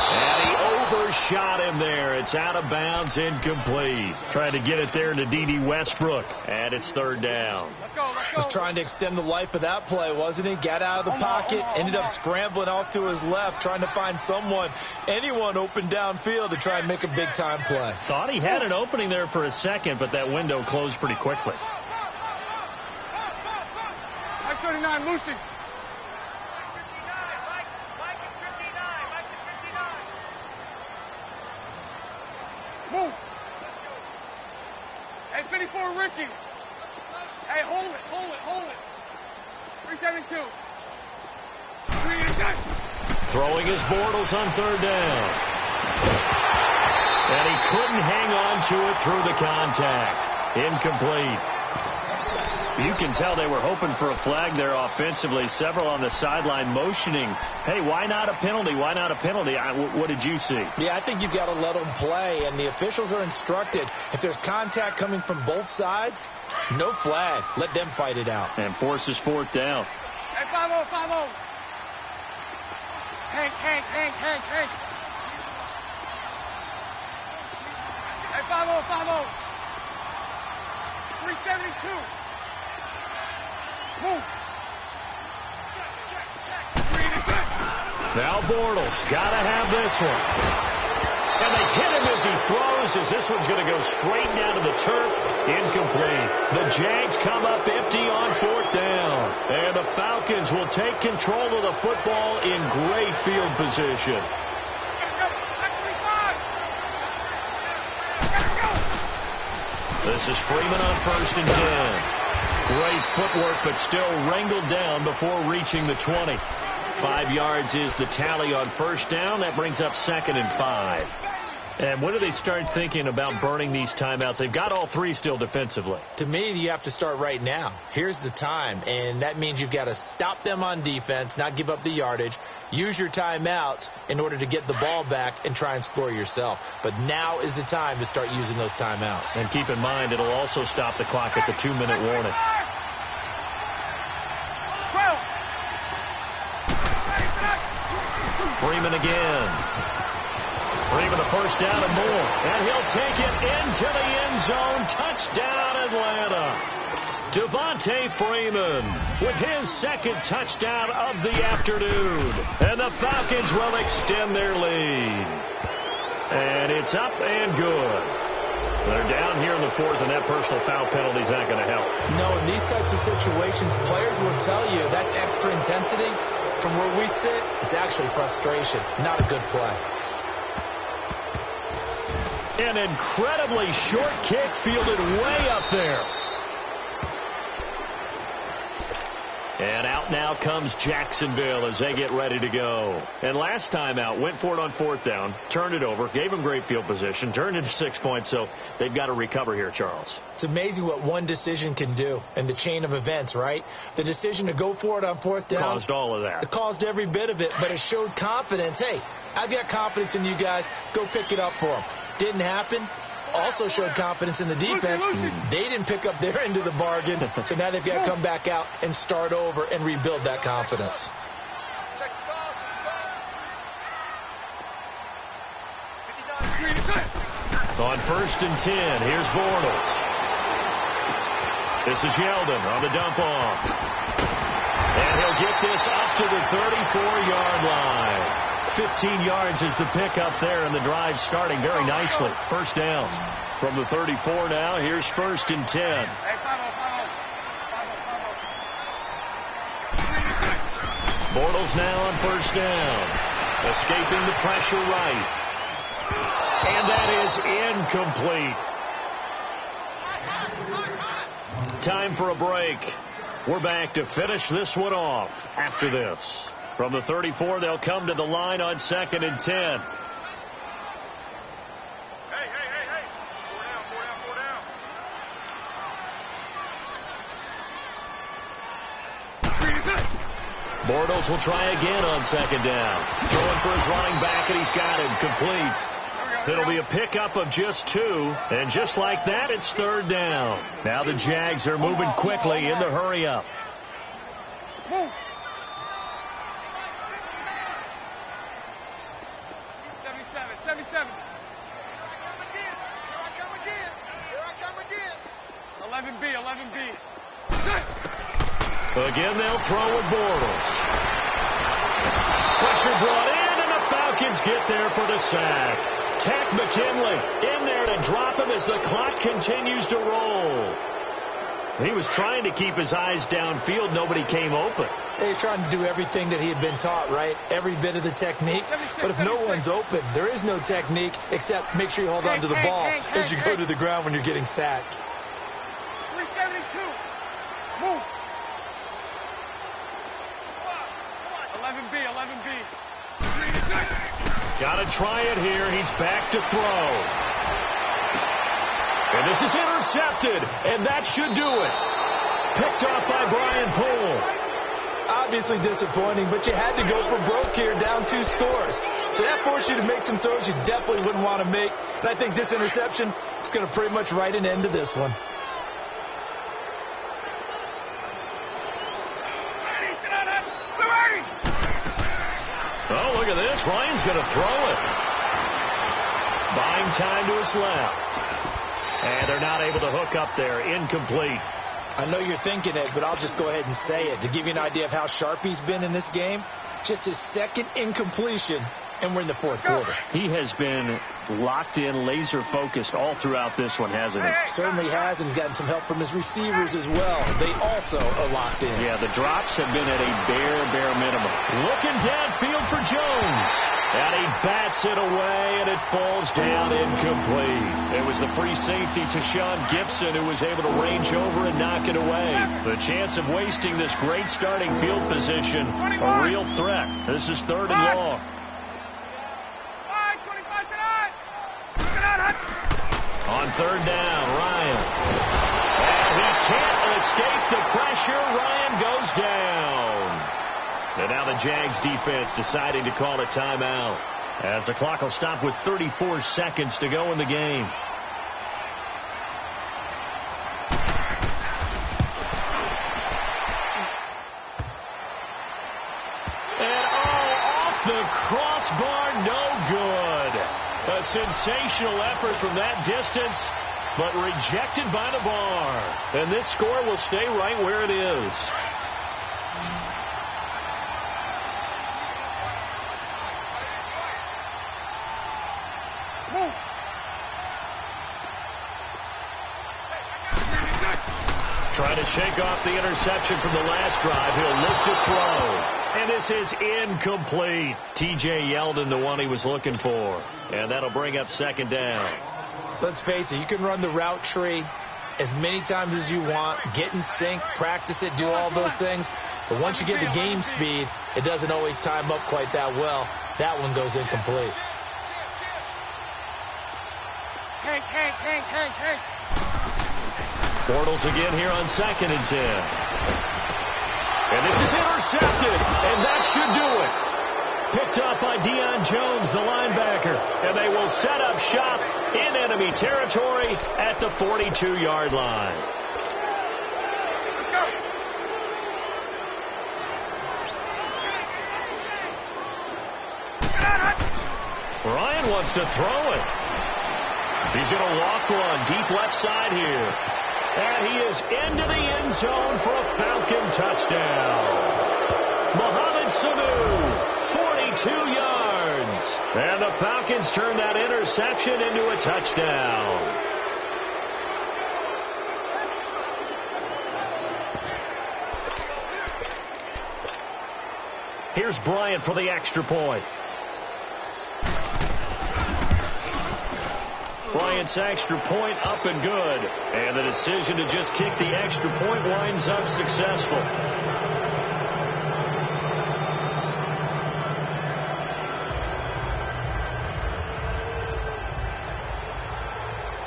And he overshot him there. It's out of bounds, incomplete. Trying to get it there to D.D. Westbrook. And it's 3rd down. Let's go. Was trying to extend the life of that play, wasn't he? Got out of the pocket, ended up scrambling off to his left, trying to find anyone open downfield to try and make a big-time play. Thought he had an opening there for a second, but that window closed pretty quickly. 39, Lucy. Move. Hey, 54, Ricky. Hey, hold it. 372. Throwing his Bortles on 3rd down. And he couldn't hang on to it through the contact. Incomplete. You can tell they were hoping for a flag there offensively. Several on the sideline motioning, hey, why not a penalty? Why not a penalty? What did you see? Yeah, I think you've got to let them play, and the officials are instructed. If there's contact coming from both sides, no flag. Let them fight it out. And forces 4th down. Hey, 5-0, 5-0. Hank. Hey, 5-0, 5-0. 372. Move. Now Bortles got to have this one. And they hit him as he throws, as this one's going to go straight down to the turf. Incomplete. The Jags come up empty on 4th down. And the Falcons will take control of the football in great field position. This is Freeman on 1st and 10. Great footwork, but still wrangled down before reaching the 20. 5 yards is the tally on 1st down. That brings up 2nd and 5. And when do they start thinking about burning these timeouts? They've got all 3 still defensively. To me, you have to start right now. Here's the time, and that means you've got to stop them on defense, not give up the yardage, use your timeouts in order to get the ball back and try and score yourself. But now is the time to start using those timeouts. And keep in mind, it'll also stop the clock at the 2-minute warning. Freeman again. Freeman, the 1st down and more. And he'll take it into the end zone. Touchdown, Atlanta. Devontae Freeman with his 2nd touchdown of the afternoon. And the Falcons will extend their lead. And it's up and good. They're down here in the 4th, and that personal foul penalty is not going to help. No, in these types of situations, players will tell you that's extra intensity. From where we sit, it's actually frustration, not a good play. An incredibly short kick fielded way up there. And out now comes Jacksonville as they get ready to go. And last time out, went for it on 4th down, turned it over, gave them great field position, turned it to 6 points, so they've got to recover here, Charles. It's amazing what one decision can do in the chain of events, right? The decision to go for it on 4th down caused all of that. It caused every bit of it, but it showed confidence. Hey, I've got confidence in you guys. Go pick it up for them. Didn't happen. Also showed confidence in the defense. They didn't pick up their end of the bargain, so now they've got to come back out and start over and rebuild that confidence. On 1st and 10, here's Bortles. This is Yeldon on the dump off. And he'll get this up to the 34-yard line. 15 yards is the pickup there, and the drive starting very nicely. 1st down from the 34 now. Here's 1st and 10. Bortles now on 1st down. Escaping the pressure right. And that is incomplete. Time for a break. We're back to finish this one off after this. From the 34, they'll come to the line on 2nd and 10. Bortles will try again on 2nd down. Throwing for his running back, and he's got him complete. It'll be a pickup of just 2, and just like that, it's 3rd down. Now the Jags are moving quickly in the hurry-up. Move. 77. Here I come again. 11B. Again, they'll throw with Bortles. Pressure brought in, and the Falcons get there for the sack. Tack McKinley in there to drop him as the clock continues to roll. He was trying to keep his eyes downfield. Nobody came open. He's trying to do everything that he had been taught, right? Every bit of the technique. But if no one's open, there is no technique except make sure you hold on to the ball as you go to the ground when you're getting sacked. 372. Move. 11B. Got to try it here. He's back to throw. And this is intercepted, and that should do it. Picked off by Brian Poole. Obviously disappointing, but you had to go for broke here, down 2 scores. So that forced you to make some throws you definitely wouldn't want to make. And I think this interception is going to pretty much write an end to this one. Oh, look at this. Ryan's going to throw it. Buying time to his left. And they're not able to hook up there. Incomplete. I know you're thinking it, but I'll just go ahead and say it. To give you an idea of how sharp he's been in this game, just his 2nd incompletion, and we're in the 4th quarter. He has been locked in, laser-focused all throughout this one, hasn't he? Certainly has, and he's gotten some help from his receivers as well. They also are locked in. Yeah, the drops have been at a bare minimum. Looking downfield for Jones. And he bats it away, and it falls down incomplete. It was the free safety to Sean Gibson who was able to range over and knock it away. The chance of wasting this great starting field position, a real threat. This is 3rd and long. On 3rd down, Ryan. And he can't escape the pressure. Ryan goes down. And now the Jags defense deciding to call a timeout as the clock will stop with 34 seconds to go in the game. And off the crossbar, no good. A sensational effort from that distance, but rejected by the bar. And this score will stay right where it is. Trying to shake off the interception from the last drive. He'll look to throw. And this is incomplete. T.J. Yeldon, the one he was looking for. And that'll bring up 2nd down. Let's face it, you can run the route tree as many times as you want, get in sync, practice it, do all those things. But once you get to game speed, it doesn't always time up quite that well. That one goes incomplete. Hank. Bortles again here on 2nd and 10. And this is intercepted, and that should do it. Picked up by Deion Jones, the linebacker. And they will set up shop in enemy territory at the 42-yard line. Let's go. Ryan wants to throw it. He's going to walk one deep left side here. And he is into the end zone for a Falcon touchdown. Mohamed Sanu, 42 yards. And the Falcons turn that interception into a touchdown. Here's Bryant for the extra point. Bryant It's extra point up and good. And the decision to just kick the extra point winds up successful.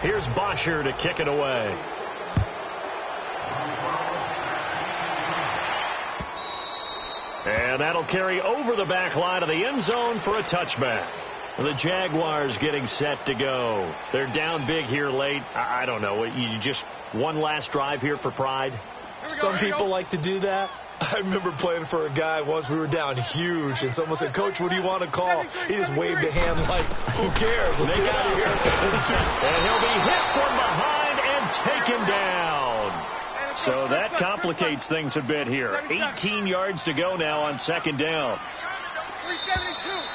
Here's Bosher to kick it away. And that'll carry over the back line of the end zone for a touchback. The Jaguars getting set to go. They're down big here late. I don't know. You just one last drive here for pride? Some people like to do that. I remember playing for a guy once. We were down huge, and someone said, "Coach, what do you want to call?" He just waved a hand like, "Who cares? Let's get out of here." And he'll be hit from behind and taken down. So that complicates things a bit here. 18 yards to go now on second down. 372.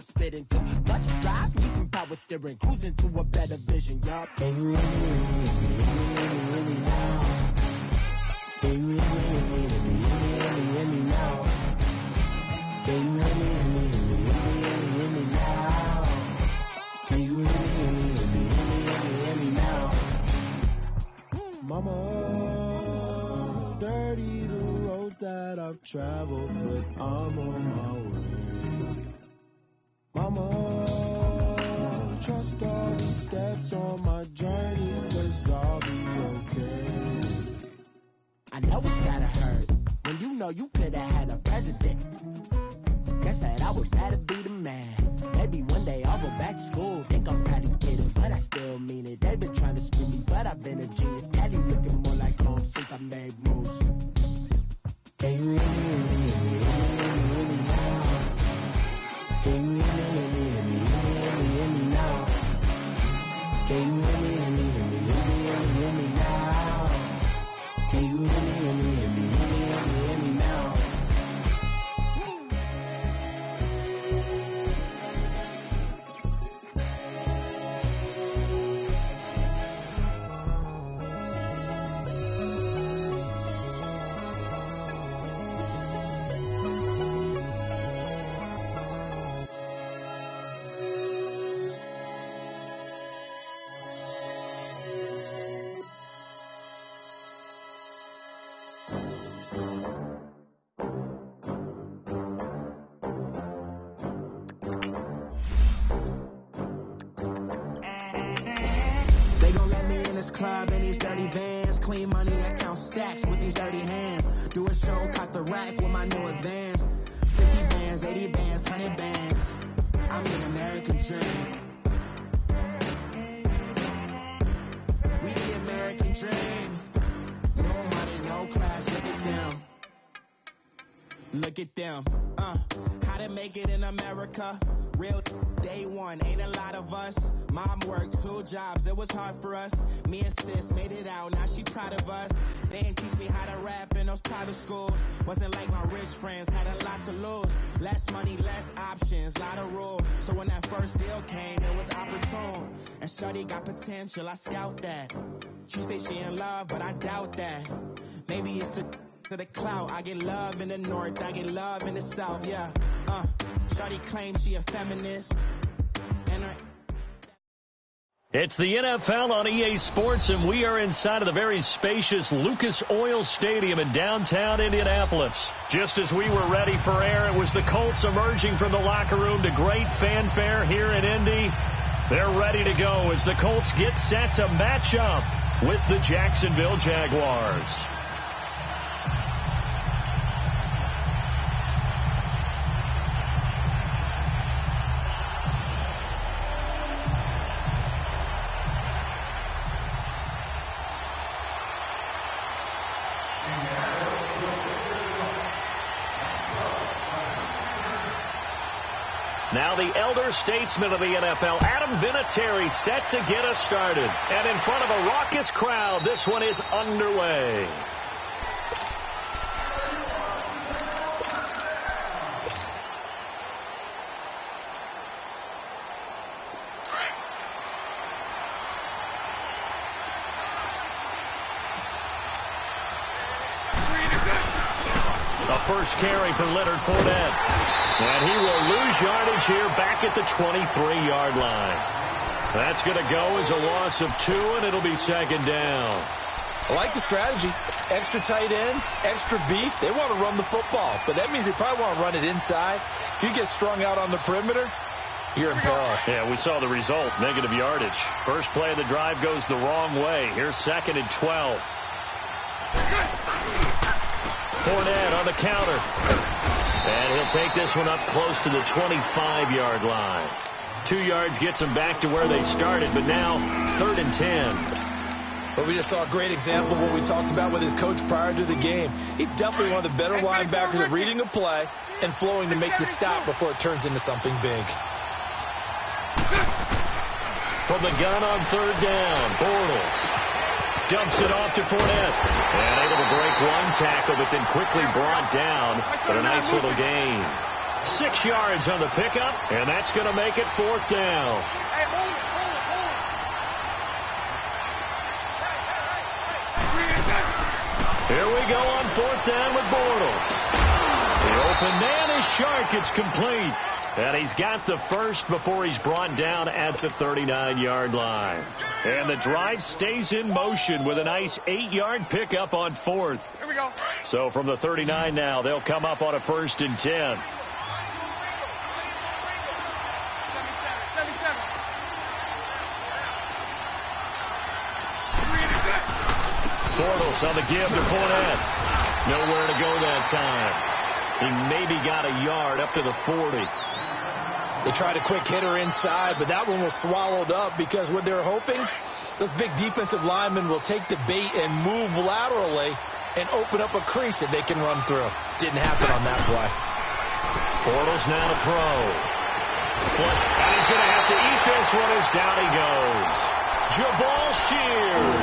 Spitting too much drive, need some power steering, cruising to a better vision, yup. Can you hear me now? Can you hear me now? Can you hear me now? Can you hear me now? Mama, dirty the roads that I've traveled, but I'm on my way. Mama, trust all the steps on my journey, 'cause I'll be okay. I know it's gotta hurt when you know you could've had a president. Guess that I would rather be the man. Maybe one day I'll go back to school. Think I'm probably kidding, but I still mean it. They've been trying to screw me, but I've been a genius. Daddy looking more like home since I made moves. Can you hear me now? Can you hear me now? Can you hear me now? Can you hear me now? Club in these dirty vans, clean money, I count stacks with these dirty hands. Do a show, caught the rack with my new advance. 50 bands, 80 bands, 100 bands. I'm the American dream. We the American dream. No money, no class, look at them. Look at them, how to make it in America. Real day one, ain't a lot of us. Mom worked 2 jobs, it was hard for us. Me and sis made it out, now she proud of us. They didn't teach me how to rap in those private schools. Wasn't like my rich friends, had a lot to lose. Less money, less options, lot of rules. So when that first deal came, it was opportune. And shorty got potential, I scout that. She say she in love, but I doubt that. Maybe it's the clout. I get love in the north, I get love in the south, yeah. Shorty claims she a feminist. And her... It's the NFL on EA Sports, and we are inside of the very spacious Lucas Oil Stadium in downtown Indianapolis. Just as we were ready for air, it was the Colts emerging from the locker room to great fanfare here in Indy. They're ready to go as the Colts get set to match up with the Jacksonville Jaguars. Now the elder statesman of the NFL, Adam Vinatieri, set to get us started. And in front of a raucous crowd, this one is underway. A first carry for Leonard Fournette. And he will lose yardage here back at the 23-yard line. That's going to go as a loss of 2, and it'll be second down. I like the strategy. Extra tight ends, extra beef. They want to run the football, but that means they probably want to run it inside. If you get strung out on the perimeter, you're in peril. Yeah, we saw the result, negative yardage. First play of the drive goes the wrong way. Here's 2nd and 12. Fournette on the counter. And he'll take this one up close to the 25-yard line. 2 yards gets him back to where they started, but now 3rd and 10. But we just saw a great example of what we talked about with his coach prior to the game. He's definitely one of the better linebackers at reading a play and flowing to make the stop before it turns into something big. From the gun on 3rd down, Bortles dumps it off to Fournette. And able to break one tackle, but then quickly brought down. But a nice little gain. 6 yards on the pickup, and that's going to make it 4th down. Here we go on 4th down with Bortles. The open man is sharp. It's complete. And he's got the first before he's brought down at the 39-yard line. And the drive stays in motion with a nice 8-yard pickup on 4th. Here we go. So from the 39 now, they'll come up on a 1st and 10. Bortles on the give to Fournette. Nowhere to go that time. He maybe got a yard up to the 40. They tried a quick hitter inside, but that one was swallowed up because what they're hoping, those big defensive linemen will take the bait and move laterally and open up a crease that they can run through. Didn't happen on that play. Bortles now to throw. Flush, and he's going to have to eat this one as down he goes. Jabal Sheard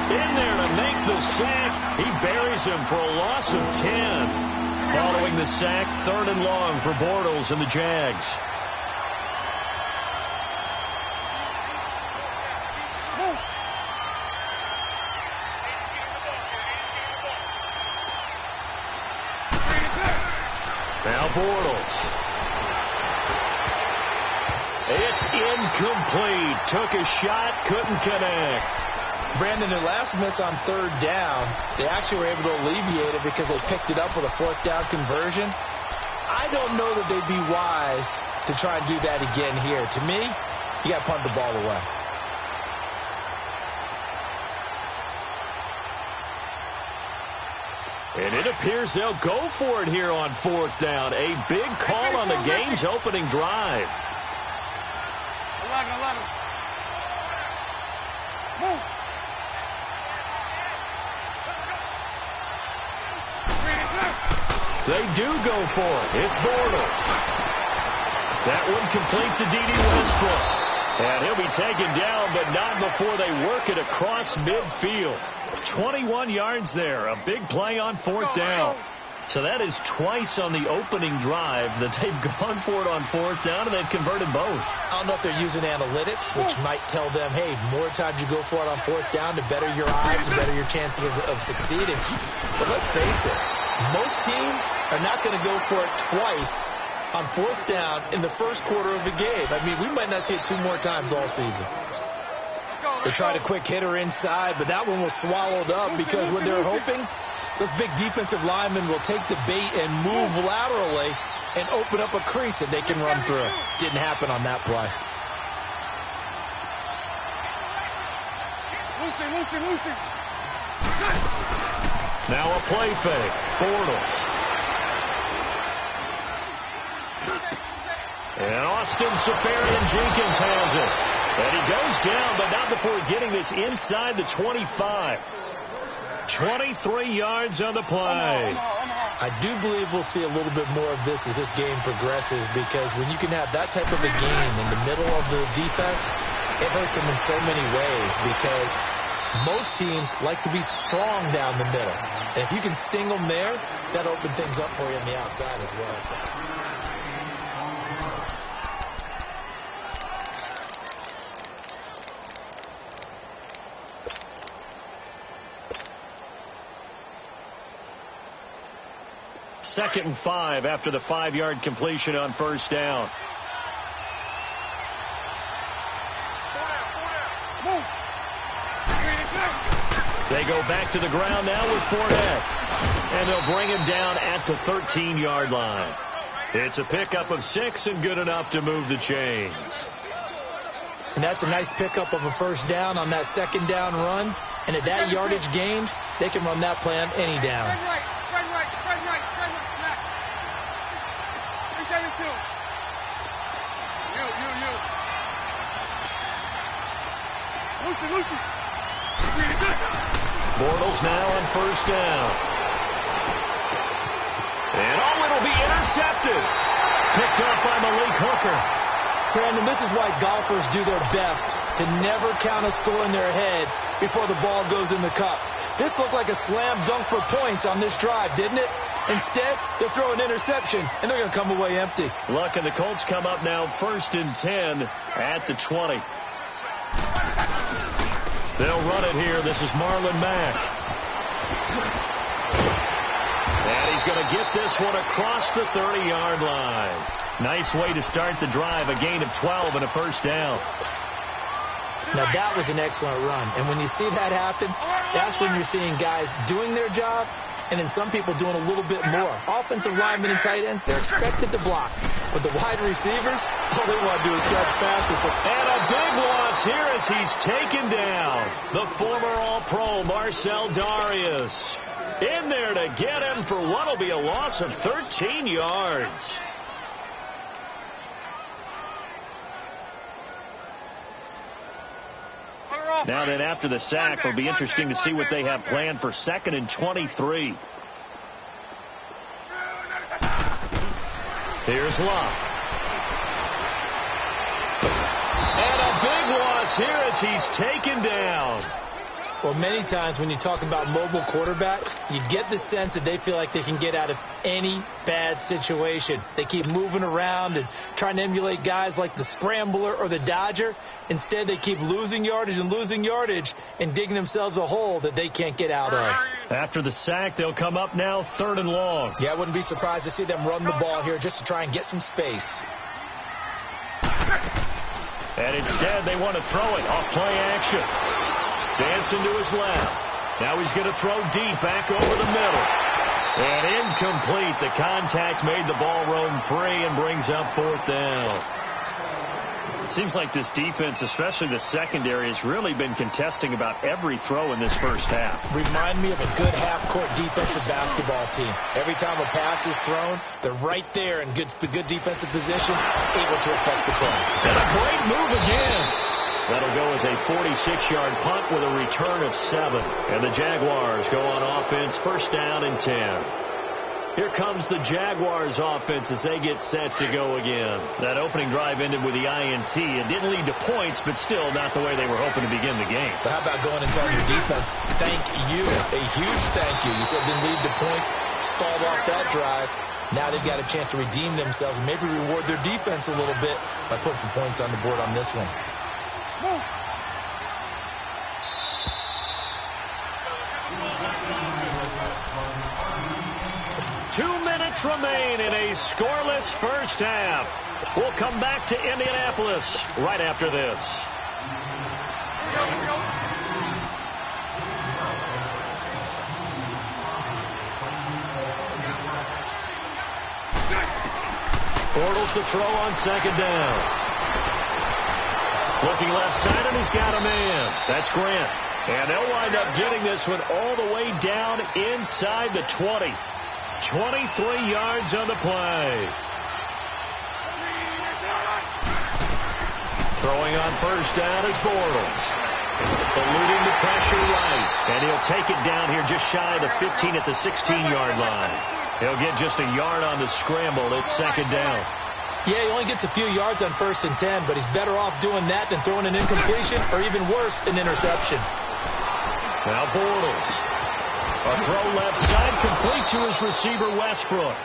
in there to make the sack. He buries him for a loss of 10. Following the sack, 3rd and long for Bortles and the Jags. Now Bortles. It's incomplete. Took a shot, couldn't connect. Brandon, their last miss on 3rd down, they actually were able to alleviate it because they picked it up with a 4th down conversion. I don't know that they'd be wise to try and do that again here. To me, you got to punt the ball away. And it appears they'll go for it here on 4th down. A big call on the game's opening drive. 11. Move. They do go for it. It's Bortles. That one complete to D.D. Westbrook. And he'll be taken down, but not before they work it across midfield. 21 yards there. A big play on 4th down. So that is twice on the opening drive that they've gone for it on 4th down, and they've converted both. I don't know if they're using analytics, which might tell them, hey, more times you go for it on 4th down, the better your odds, the better your chances of succeeding. But let's face it, most teams are not going to go for it twice on 4th down in the first quarter of the game. I mean, we might not see it 2 more times all season. They tried a quick hitter inside, but that one was swallowed up because when they're hoping, those big defensive linemen will take the bait and move laterally and open up a crease that they can run through. Didn't happen on that play. Lucy. Now a play fake. Bortles. And Austin Safarian-Jenkins has it. And he goes down, but not before getting this inside the 25. 23 yards on the play. I do believe we'll see a little bit more of this as this game progresses, because when you can have that type of a game in the middle of the defense, it hurts them in so many ways, because most teams like to be strong down the middle. And if you can sting them there, that'll open things up for you on the outside as well. Second and 5 after the 5-yard completion on 1st down. They go back to the ground now with Fournette. And they'll bring him down at the 13-yard line. It's a pickup of 6 and good enough to move the chains. And that's a nice pickup of a 1st down on that 2nd down run. And at that yardage gained, they can run that play on any down. Lucy. Bortles now on 1st down. And it'll be intercepted. Picked up by Malik Hooker. Brandon, this is why golfers do their best to never count a score in their head before the ball goes in the cup. This looked like a slam dunk for points on this drive, didn't it? Instead, they throw an interception, and they're going to come away empty. Luck and the Colts come up now 1st and 10 at the 20. They'll run it here. This is Marlon Mack. And he's going to get this one across the 30-yard line. Nice way to start the drive. A gain of 12 and a 1st down. Now, that was an excellent run. And when you see that happen, that's when you're seeing guys doing their job and then some people doing a little bit more. Offensive linemen and tight ends, they're expected to block. But the wide receivers, all they want to do is catch passes. And a big loss here as he's taken down. The former All-Pro Marcel Darius in there to get him for what will be a loss of 13 yards. Now then, after the sack, it'll be interesting to see what they have planned for 2nd and 23. Here's Locke. And a big loss here as he's taken down. Well, many times when you talk about mobile quarterbacks, you get the sense that they feel like they can get out of any bad situation. They keep moving around and trying to emulate guys like the Scrambler or the Dodger. Instead, they keep losing yardage and digging themselves a hole that they can't get out of. After the sack, they'll come up now 3rd and long. Yeah, I wouldn't be surprised to see them run the ball here just to try and get some space. And instead, they want to throw it off play action. Dancing to his left. Now he's going to throw deep back over the middle. And incomplete. The contact made the ball roam free and brings up 4th down. It seems like this defense, especially the secondary, has really been contesting about every throw in this first half. Remind me of a good half-court defensive basketball team. Every time a pass is thrown, they're right there in the good defensive position, able to affect the play. And a great move again. That'll go as a 46-yard punt with a return of 7. And the Jaguars go on offense, 1st down and 10. Here comes the Jaguars offense as they get set to go again. That opening drive ended with the INT. It didn't lead to points, but still not the way they were hoping to begin the game. But how about going and telling your defense, thank you, a huge thank you. You said didn't lead to points, stalled off that drive. Now they've got a chance to redeem themselves and maybe reward their defense a little bit by putting some points on the board on this one. Move. 2 minutes remain in a scoreless first half. We'll come back to Indianapolis right after this. Bortles to throw on second down. Looking left side, and he's got a man. That's Grant. And they'll wind up getting this one all the way down inside the 20. 23 yards on the play. Throwing on first down is Bortles. Eluding the pressure right. And he'll take it down here just shy of the 15 at the 16-yard line. He'll get just a yard on the scramble. It's second down. Yeah, he only gets a few yards on 1st and 10, but he's better off doing that than throwing an incompletion or even worse, an interception. Now Bortles. A throw left side, complete to his receiver, Westbrook.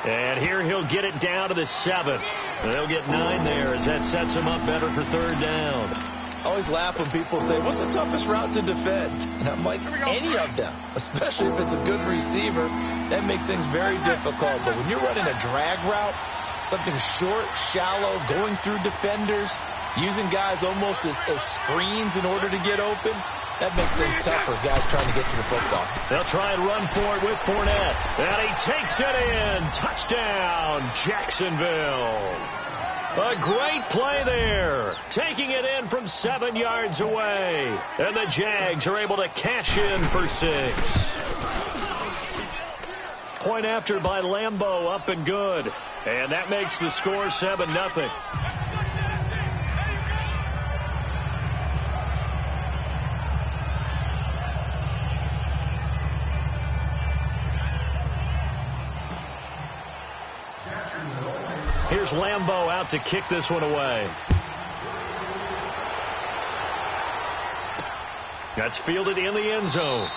And here he'll get it down to the 7. They'll get 9 there as that sets him up better for third down. I always laugh when people say, what's the toughest route to defend? And I'm like, any of them, especially if it's a good receiver. That makes things very difficult. But when you're running a drag route, something short, shallow, going through defenders, using guys almost as screens in order to get open, that makes things tough for guys trying to get to the football. They'll try and run for it with Fournette. And he takes it in. Touchdown, Jacksonville. A great play there. Taking it in from 7 yards away. And the Jags are able to cash in for 6. Point after by Lambeau, up and good. And that makes the score 7-0. Here's Lambeau out to kick this one away. That's fielded in the end zone.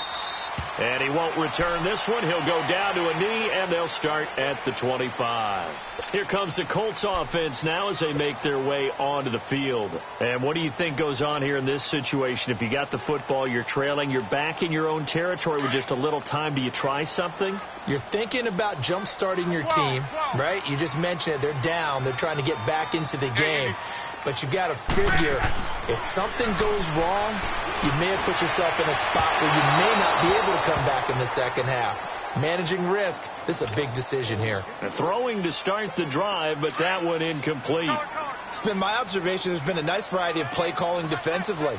And he won't return this one. He'll go down to a knee, and they'll start at the 25. Here comes the Colts offense now as they make their way onto the field. And what do you think goes on here in this situation? If you got the football, you're trailing, you're back in your own territory with just a little time. Do you try something? You're thinking about jump-starting your team, right? You just mentioned it. They're down. They're trying to get back into the game. But you got to figure, if something goes wrong, you may have put yourself in a spot where you may not be able to come back in the second half. Managing risk, this is a big decision here. Throwing to start the drive, but that one incomplete. It's been my observation there's been a nice variety of play calling defensively.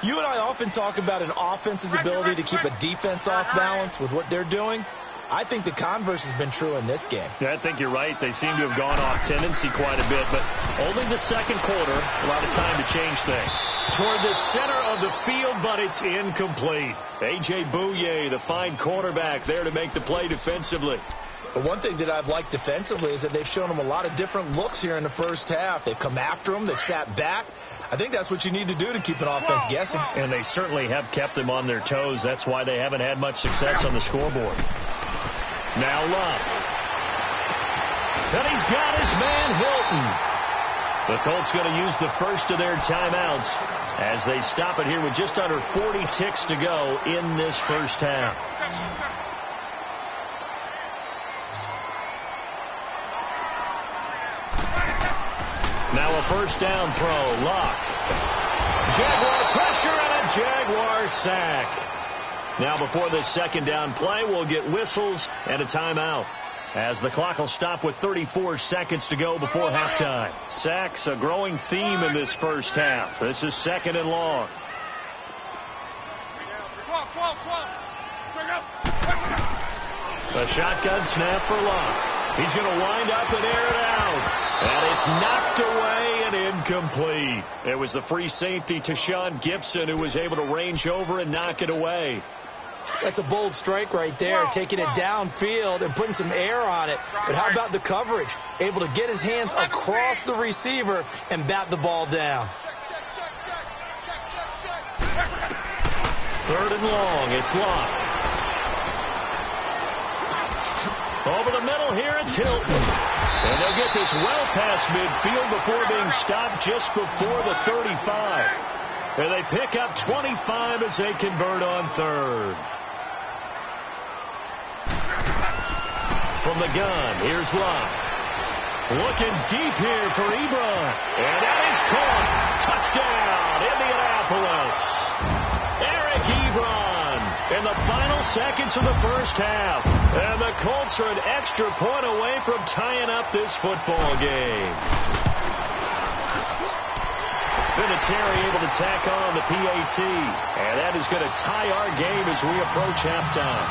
You and I often talk about an offense's ability to keep a defense off balance with what they're doing. I think the converse has been true in this game. Yeah, I think you're right. They seem to have gone off tendency quite a bit, but only the second quarter, a lot of time to change things. Toward the center of the field, but it's incomplete. A.J. Bouye, the fine quarterback, there to make the play defensively. But one thing that I've liked defensively is that they've shown them a lot of different looks here in the first half. They've come after them. They've sat back. I think that's what you need to do to keep an offense guessing. And they certainly have kept them on their toes. That's why they haven't had much success on the scoreboard. Now Love. And he's got his man Hilton. The Colts going to use the first of their timeouts as they stop it here with just under 40 ticks to go in this first half. Now a first down throw. Locke. Jaguar pressure and a Jaguar sack. Now before this second down play, we'll get whistles and a timeout as the clock will stop with 34 seconds to go before halftime. Sacks, a growing theme in this first half. This is second and long. 12. Bring up. A shotgun snap for Locke. He's going to wind up and air it out. And it's knocked away and incomplete. It was the free safety, Tashawn Gibson, who was able to range over and knock it away. That's a bold strike right there, taking it downfield and putting some air on it. But how about the coverage? Able to get his hands across the receiver and bat the ball down. Third and long. It's Locke. Over the middle here, it's Hilton. And they'll get this well past midfield before being stopped just before the 35. And they pick up 25 as they convert on third. From the gun, here's Locke. Looking deep here for Ebron. And that is caught. Touchdown, Indianapolis. Eric Ebron in the final seconds of the first half. And the Colts are an extra point away from tying up this football game. Vinatieri able to tack on the PAT. And that is going to tie our game as we approach halftime.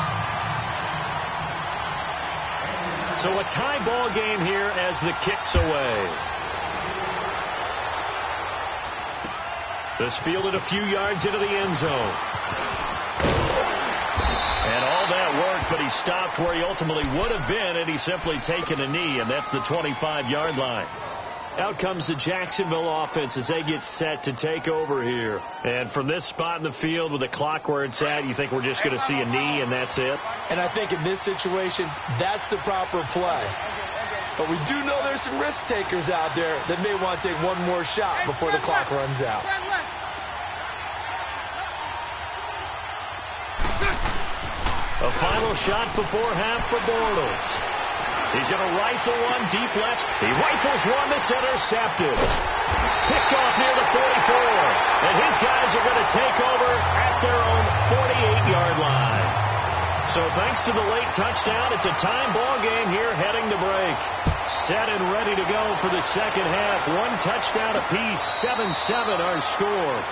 So a tie ball game here as the kick's away. This fielded a few yards into the end zone. And all that worked, but he stopped where he ultimately would have been had he simply taken a knee, and that's the 25-yard line. Out comes the Jacksonville offense as they get set to take over here. And from this spot in the field with the clock where it's at, you think we're just going to see a knee and that's it? And I think in this situation, that's the proper play. But we do know there's some risk takers out there that may want to take one more shot before the clock runs out. A final shot before half for Bortles. He's going to rifle one deep left. He rifles one that's intercepted. Picked off near the 44. And his guys are going to take over at their own 48-yard line. So thanks to the late touchdown, it's a time ball game here heading to break. Set and ready to go for the second half. One touchdown apiece, 7-7 our score.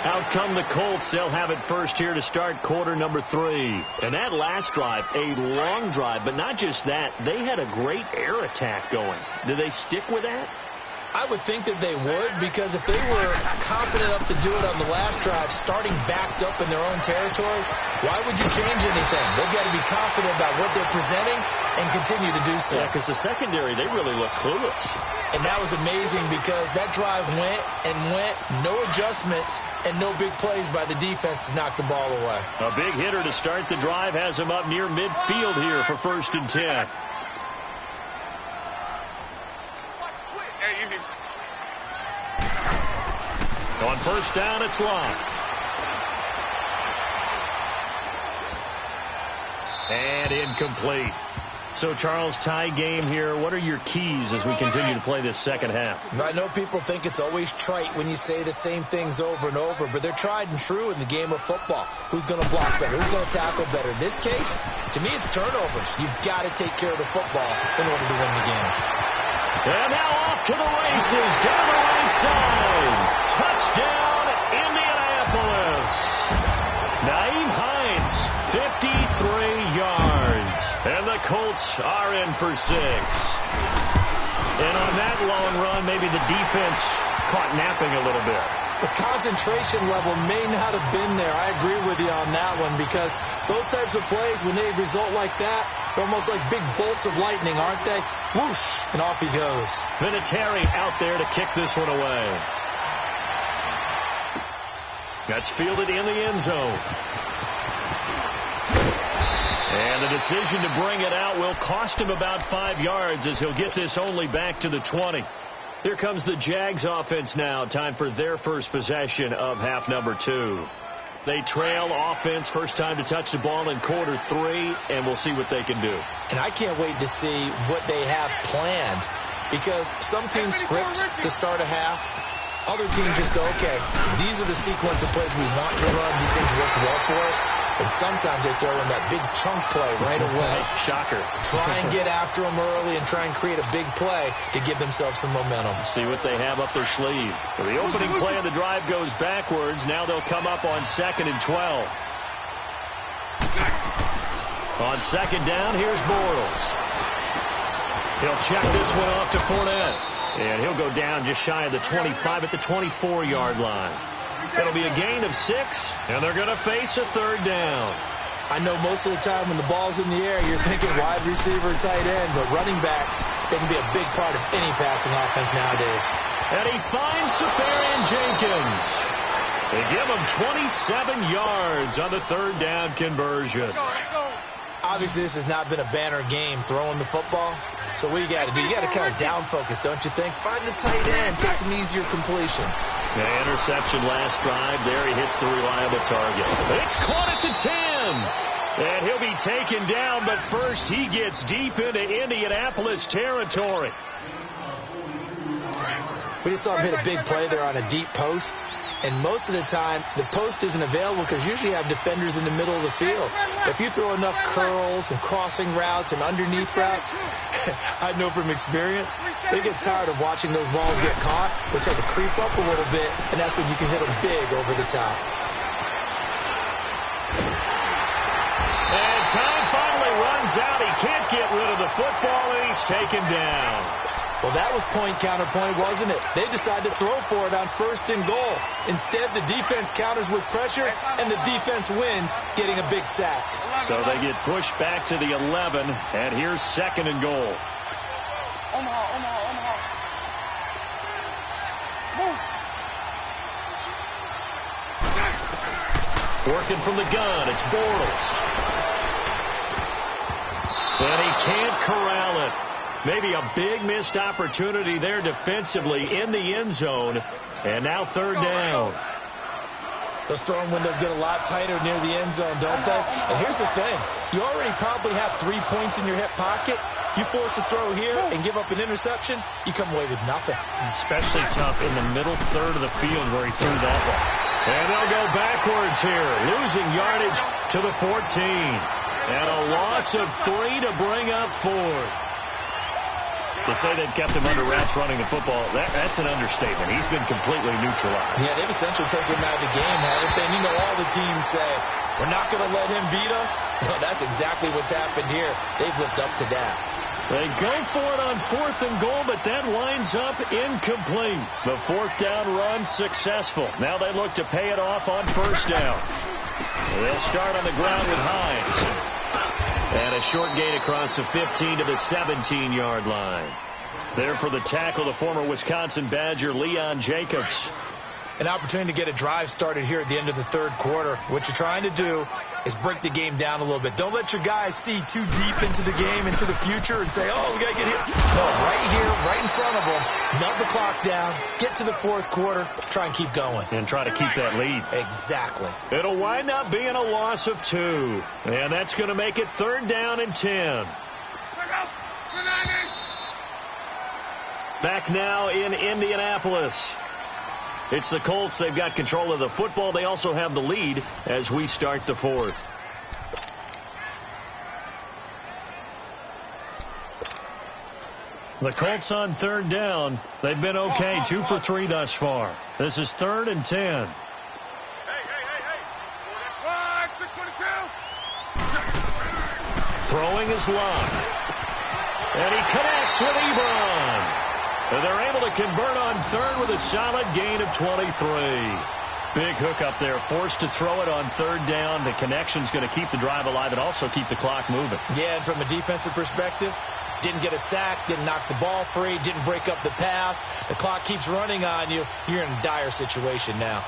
Out come the Colts. They'll have it first here to start quarter number 3. And that last drive, a long drive, but not just that. They had a great air attack going. Do they stick with that? I would think that they would, because if they were confident enough to do it on the last drive, starting backed up in their own territory, why would you change anything? They've got to be confident about what they're presenting and continue to do so. Yeah, because the secondary, they really look clueless. And that was amazing because that drive went and went, no adjustments, and no big plays by the defense to knock the ball away. A big hitter to start the drive has him up near midfield here for 1st and 10. On first down, it's Locke. And incomplete. So, Charles, tie game here. What are your keys as we continue to play this second half? I know people think it's always trite when you say the same things over and over, but they're tried and true in the game of football. Who's going to block better? Who's going to tackle better? In this case, to me, it's turnovers. You've got to take care of the football in order to win the game. And now off to the races, down the right side. Touchdown, Indianapolis. Naeem Hines, 53 yards. And the Colts are in for 6. And on that long run, maybe the defense caught napping a little bit. The concentration level may not have been there. I agree with you on that one, because those types of plays, when they result like that, they're almost like big bolts of lightning, aren't they? Whoosh, and off he goes. Vinatieri out there to kick this one away. That's fielded in the end zone. And the decision to bring it out will cost him about 5 yards, as he'll get this only back to the 20. Here comes the Jags offense now. Time for their first possession of half number 2. They trail offense, first time to touch the ball in quarter 3, and we'll see what they can do. And I can't wait to see what they have planned, because some teams script to start a half. Other teams just go, okay, these are the sequence of plays we want to run. These things work well for us. And sometimes they throw in that big chunk play right away. Shocker. Try and get after them early and try and create a big play to give themselves some momentum. See what they have up their sleeve. So the opening play of the drive goes backwards. Now they'll come up on 2nd and 12. On 2nd down, here's Bortles. He'll check this one off to Fournette. And he'll go down just shy of the 25 at the 24-yard line. It'll be a gain of 6, and they're going to face a third down. I know most of the time when the ball's in the air, you're thinking wide receiver, tight end, but running backs, they can be a big part of any passing offense nowadays. And he finds Safarian Jenkins. They give him 27 yards on the third down conversion. Obviously, this has not been a banner game throwing the football. So what do you got to do? You got to kind of down focus, don't you think? Find the tight end, take some easier completions. The interception last drive. There he hits the reliable target. It's caught at the 10. And he'll be taken down, but first he gets deep into Indianapolis territory. We just saw him hit a big play there on a deep post. And most of the time, the post isn't available because usually you have defenders in the middle of the field. If you throw enough curls and crossing routes and underneath routes, I know from experience, they get tired of watching those balls get caught. They start to creep up a little bit, and that's when you can hit them big over the top. And time finally runs out. He can't get rid of the football, and he's taken down. Well, that was point-counterpoint, wasn't it? They decided to throw for it on 1st and goal. Instead, the defense counters with pressure, and the defense wins, getting a big sack. So they get pushed back to the 11, and here's 2nd and goal. Omaha. Move. Working from the gun, it's Bortles. And he can't corral it. Maybe a big missed opportunity there defensively in the end zone. And now 3rd down. Those throwing windows get a lot tighter near the end zone, don't they? And here's the thing. You already probably have 3 points in your hip pocket. You force a throw here and give up an interception, you come away with nothing. Especially tough in the middle third of the field where he threw that one. And they'll go backwards here, losing yardage to the 14. And a loss of 3 to bring up 4. To say they've kept him under wraps running the football, that's an understatement. He's been completely neutralized. Yeah, they've essentially taken him out of the game, haven't they? And you know all the teams say, we're not going to let him beat us. Well, that's exactly what's happened here. They've lived up to that. They go for it on 4th and goal, but that winds up incomplete. The 4th down run successful. Now they look to pay it off on 1st down. They'll start on the ground with Hines. And a short gain across the 15 to the 17-yard line. There for the tackle, the former Wisconsin Badger, Leon Jacobs. An opportunity to get a drive started here at the end of the 3rd quarter. What you're trying to do is break the game down a little bit. Don't let your guys see too deep into the game, into the future, and say, oh, we got to get here. No, right here, right in front of them. Melt the clock down, get to the 4th quarter, try and keep going. And try to keep that lead. Exactly. It'll wind up being a loss of 2. And that's going to make it 3rd down and 10. Back now in Indianapolis. It's the Colts. They've got control of the football. They also have the lead as we start the 4th. The Colts on 3rd down. They've been okay. 2 for 3 thus far. This is 3rd and 10. Hey. 622. Throwing is Love. And he connects with Ebron. And they're able to convert on 3rd with a solid gain of 23. Big hook up there, forced to throw it on 3rd down. The connection's going to keep the drive alive and also keep the clock moving. Yeah, and from a defensive perspective, didn't get a sack, didn't knock the ball free, didn't break up the pass. The clock keeps running on you. You're in a dire situation now.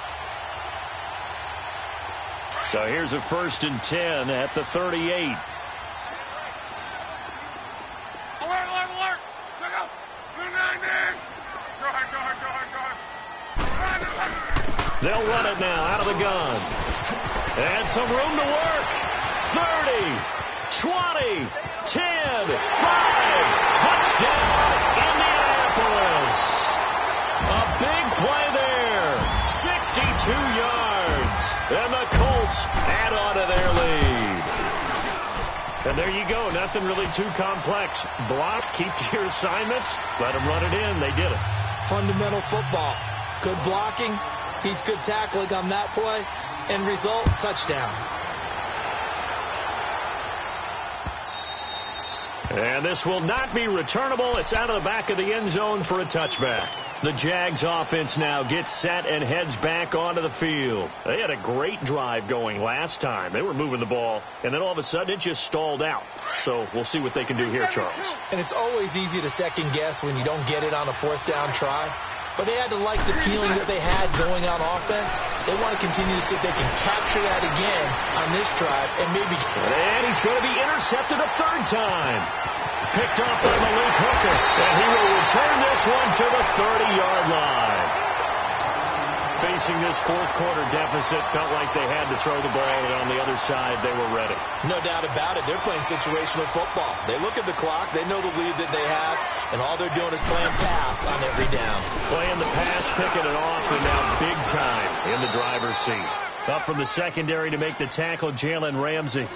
So here's a 1st and 10 at the 38. Alert. Check out. Go ahead. They'll run it now out of the gun. And some room to work. 30, 20, 10, 5. Touchdown, Indianapolis. A big play there. 62 yards. And the Colts add on to their lead. And there you go. Nothing really too complex. Block, keep to your assignments. Let them run it in. They did it. Fundamental football. Good blocking. Beats good tackling on that play. End result, touchdown. And this will not be returnable. It's out of the back of the end zone for a touchback. The Jags offense now gets set and heads back onto the field. They had a great drive going last time. They were moving the ball, and then all of a sudden it just stalled out. So we'll see what they can do here, Charles. And it's always easy to second guess when you don't get it on a fourth down try. But they had to like the feeling that they had going on offense. They want to continue to see if they can capture that again on this drive and maybe... And he's going to be intercepted a third time. Picked off by Malik Hooker. And he will return this one to the 30-yard line. Facing this fourth quarter deficit, felt like they had to throw the ball, and on the other side, they were ready. No doubt about it. They're playing situational football. They look at the clock. They know the lead that they have, and all they're doing is playing pass on every down. Playing the pass, picking it off, and now big time in the driver's seat. Up from the secondary to make the tackle, Jalen Ramsey.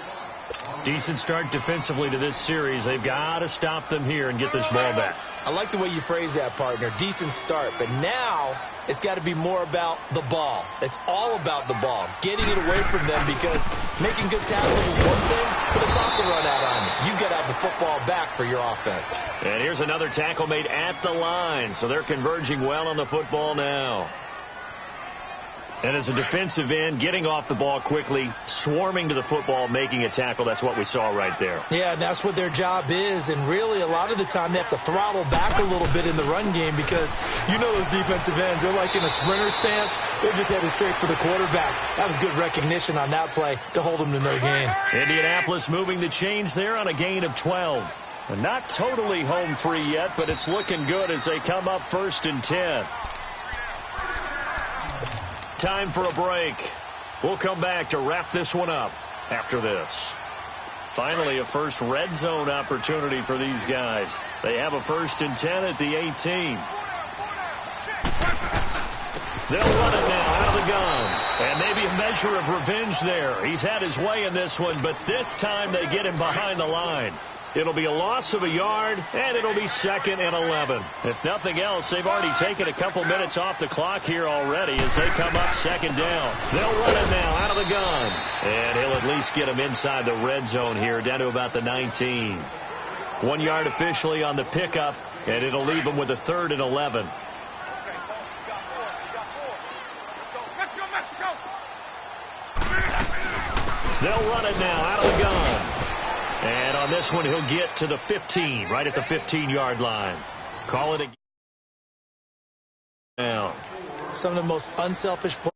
Decent start defensively to this series. They've got to stop them here and get this ball back. I like the way you phrase that, partner. Decent start. But now it's got to be more about the ball. It's all about the ball. Getting it away from them, because making good tackles is one thing, but it's not to run out on you. You've got to have the football back for your offense. And here's another tackle made at the line. So they're converging well on the football now. And as a defensive end, getting off the ball quickly, swarming to the football, making a tackle, that's what we saw right there. Yeah, and that's what their job is. And really, a lot of the time, they have to throttle back a little bit in the run game, because you know those defensive ends, they're like in a sprinter stance. They're just headed straight for the quarterback. That was good recognition on that play to hold them to no gain. Indianapolis moving the chains there on a gain of 12. And not totally home free yet, but it's looking good as they come up 1st and 10. Time for a break. We'll come back to wrap this one up after this. Finally, a first red zone opportunity for these guys. They have a 1st and 10 at the 18. They'll run it now out of the gun. And maybe a measure of revenge there. He's had his way in this one, but this time they get him behind the line. It'll be a loss of a yard, and it'll be 2nd and 11. If nothing else, they've already taken a couple minutes off the clock here already as they come up 2nd down. They'll run it now out of the gun. And he'll at least get him inside the red zone here, down to about the 19. 1 yard officially on the pickup, and it'll leave him with a 3rd and 11. Let's go, Mexico! They'll run it now out of the gun. And on this one, he'll get to the 15, right at the 15-yard line. Call it a now. Some of the most unselfish plays